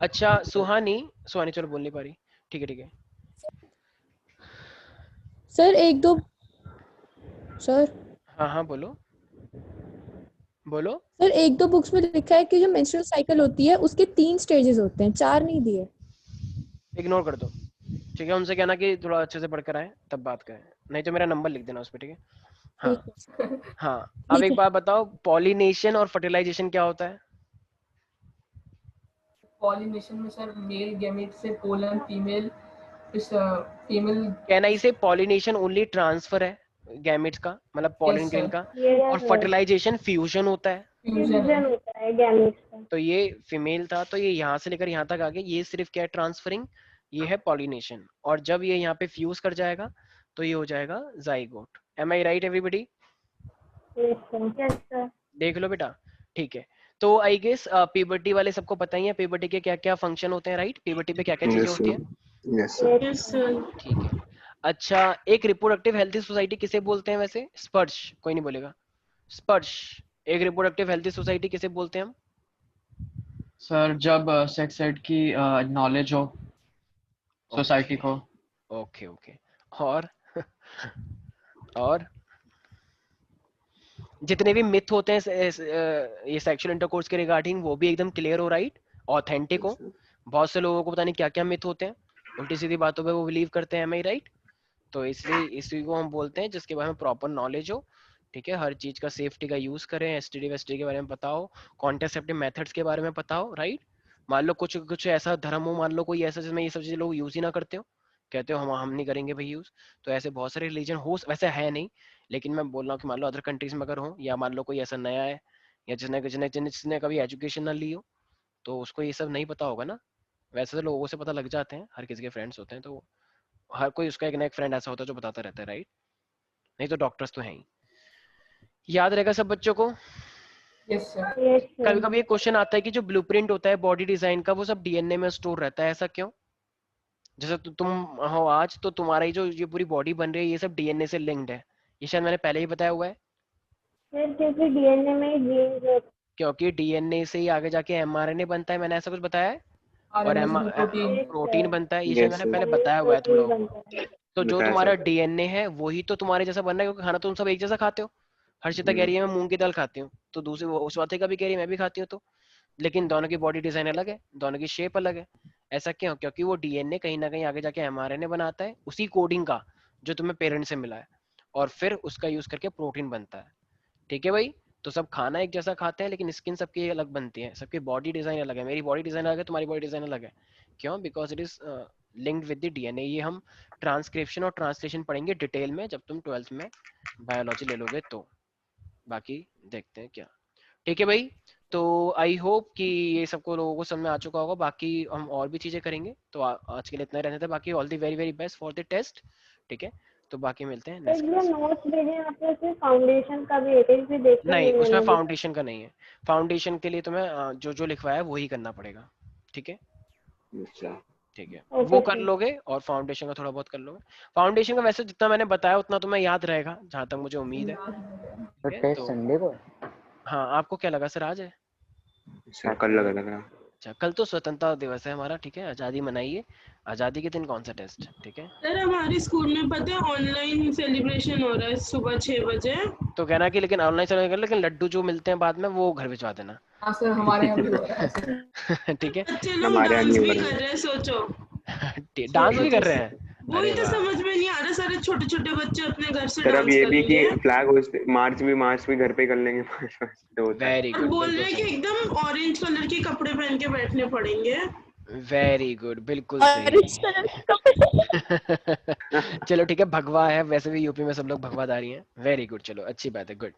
अच्छा, सुहानी चलो बोल नहीं पा रही, ठीक है। सर एक दो सर हाँ बोलो सर एक दो बुक्स में लिखा है कि जो मेंस्ट्रुअल साइकिल होती है उसके 3 स्टेजेस होते हैं, 4 नहीं दिए। इग्नोर कर दो, ठीक है? उनसे कहना कि थोड़ा अच्छे से पढ़कर आए तब बात करें, नहीं तो मेरा नंबर लिख देना उस पर, ठीक है? हाँ, अब एक बात बताओ, पॉलिनेशन और फर्टिलाइजेशन क्या होता है? पॉलिनेशन में सर मेल गैमेट से पोलन फीमेल, इस फीमेल कहना इसे पॉलिनेशन ओनली ट्रांसफर है गैमेट्स का, मतलब पॉलिन ग्रेन का, और फर्टिलाइजेशन फ्यूजन होता है। फ्यूजन होता है गैमेट्स का। तो ये फीमेल था, तो ये यहाँ से लेकर यहाँ तक आ गया, ये सिर्फ क्या है? ट्रांसफरिंग, ये है पॉलिनेशन, और जब ये यहाँ पे फ्यूज कर जाएगा तो ये हो जाएगा zygote. M I right everybody? देख लो बेटा, ठीक है। तो आई गेस प्यूबर्टी वाले सबको पता ही है प्यूबर्टी के क्या क्या फंक्शन होते हैं, राइट? प्यूबर्टी पे क्या क्या चीजें होती हैं, यस सर। ठीक है। अच्छा, एक रिप्रोडक्टिव हेल्थ सोसाइटी किसे बोलते हैं वैसे? स्पर्श, कोई नहीं बोलेगा। स्पर्श एक रिप्रोडक्टिव हेल्थी सोसाइटी किसे बोलते हैं हम? सर जब सेक्स एड की नॉलेज हो सोसाइटी को। Okay okay. और और जितने भी मिथ होते हैं ये सेक्सुअल इंटरकोर्स के रिगार्डिंग वो भी एकदम क्लियर हो, राइट, ऑथेंटिक हो। बहुत से लोगों को पता नहीं क्या क्या मिथ होते हैं, उल्टी सीधी बातों पे वो बिलीव करते हैं, हमें राइट। तो इसलिए इसी को हम बोलते हैं जिसके बारे में प्रॉपर नॉलेज हो, ठीक है, हर चीज का सेफ्टी का यूज करें, एसटीडी वेस्टीडी के बारे में पता हो, कॉन्ट्रासेप्टिव मेथड्स के बारे में पता हो, राइट। मान लो कुछ कुछ ऐसा धर्म हो, मान लो कोई ऐसा जिसमें ये सब चीजें लोग यूज ही ना करते हो, कहते हो हम नहीं करेंगे भाई यूज, तो ऐसे बहुत सारे रिलीजन हो, वैसे है नहीं, लेकिन मैं बोल रहा हूँ कि मान लो अदर कंट्रीज में अगर हो, या मान लो कोई ऐसा नया है, या जिसने जिसने जिसने कभी एजुकेशन ना ली हो, तो उसको ये सब नहीं पता होगा ना। वैसे तो लोगों से पता लग जाते हैं, हर किसी के फ्रेंड्स होते हैं, तो हर कोई उसका एक ना एक फ्रेंड ऐसा होता है जो बताता रहता है, राइट। नहीं तो डॉक्टर्स तो हैं ही। याद रहेगा सब बच्चों को? Yes sir. कभी कभी एक क्वेश्चन आता है कि जो ब्लूप्रिंट होता है बॉडी डिजाइन का वो सब डीएनए में स्टोर रहता है, ऐसा क्यों? जैसे तुम हो आज, तो तुम्हारा ही जो ये पूरी बॉडी बन रही है ये सब डीएनए से लिंक्ड है, ये शायद मैंने पहले ही बताया हुआ है। सर क्योंकि डीएनए में जीन्स होते क्योंकि डीएनए से ही आगे जाके एमआरएनए बनता है, मैंने ऐसा कुछ बताया है, और प्रोटीन प्रोटीन बनता है, ये शायद मैंने पहले बताया हुआ है तुम प्रोटीन लोगों को। बनता है। तो जो बताया तुम्हारा सर। डीएनए है वही तो तुम्हारे जैसा बन रहा है, क्योंकि खाना तुम सब एक जैसा खाते हो। हर्षिता कह रही है मैं मूंग की दाल खाती हूँ, तो दूसरी उस वाते का भी कह रही है मैं भी खाती हूँ, तो लेकिन दोनों की बॉडी डिजाइन अलग है, दोनों की शेप अलग है। ऐसा क्यों? क्योंकि वो डीएनए कहीं ना कहीं आगे जाके एमआरएनए बनाता है उसी कोडिंग का जो तुम्हें पेरेंट से मिला है, और फिर उसका यूज करके प्रोटीन बनता है, ठीक है भाई। तो सब खाना एक जैसा खाते हैं, लेकिन स्किन सबकी अलग बनती है, सबकी बॉडी डिजाइन अलग है, मेरी बॉडी डिजाइन अलग है, तुम्हारी बॉडी डिजाइन अलग है। क्यों? Because it is linked with the DNA. ये हम ट्रांसक्रिप्शन और ट्रांसलेशन पढ़ेंगे डिटेल में जब तुम 12th में बायोलॉजी ले लोगे, तो बाकी देखते हैं क्या, ठीक है भाई। तो आई होप कि ये सबको लोगों को समझ में आ चुका होगा, बाकी हम और भी चीजें करेंगे, तो आज के लिए इतना ही रहने थे, बाकी all the very very best for the test, ठीक है। तो बाकी मिलते हैं सर नेक्स्ट जो क्लास। नोट्स भेजे हैं आपने उसमें फाउंडेशन का भी एक भी देखा नहीं, नहीं उसमें मैंने। फाउंडेशन का नहीं है, फाउंडेशन के लिए तुम्हें जो जो लिखवाया है वही करना पड़ेगा, ठीक है। अच्छा ठीक है, ओके वो कर सर। लोगे, और फाउंडेशन का थोड़ा बहुत कर लोगे। फाउंडेशन का वैसे जितना मैंने बताया उतना तुम्हें याद रहेगा, जहां तक मुझे उम्मीद है, तो ठीक है। टेस्ट तो संडे को हाँ, आपको क्या लगा सर, आज है? सर कल लगा। अच्छा, कल तो स्वतंत्रता दिवस है हमारा, ठीक है, आजादी मनाइए। आजादी के दिन कौन सा टेस्ट, ठीक है। सर हमारे स्कूल में पता है ऑनलाइन सेलिब्रेशन हो रहा है सुबह 6 बजे। तो कहना कि लेकिन ऑनलाइन चलेगा कर, लेकिन लड्डू जो मिलते हैं बाद में वो घर भिजवा देना। हाँ सर, हमारे यहाँ भी हो रहा है ऐसे। ठीक है। बच्चे लोग हमारे यहाँ डांस नहीं भी हो रहा कर है। रहे हैं, सोचो। डांस 6 भी कर बजे रहे से। हैं? वही अरे तो वाह। समझ में नहीं आ रहा, सारे छोटे छोटे बच्चे अपने घर से सर अब डांस ये भी कि करेंगे। फ्लैग मार्च भी घर पे कर लेंगे। तो होता है। वेरी और गुड, बोल बिल्कुल रहे हैं कि सही। एकदम ऑरेंज कलर के कपड़े पहन के बैठने पड़ेंगे। वेरी गुड, बिल्कुल सही। ऑरेंज कलर के कपड़े। चलो ठीक है, भगवा है, वैसे भी यूपी में सब लोग भगवाधारी हैं। वेरी गुड, चलो अच्छी बात है, गुड।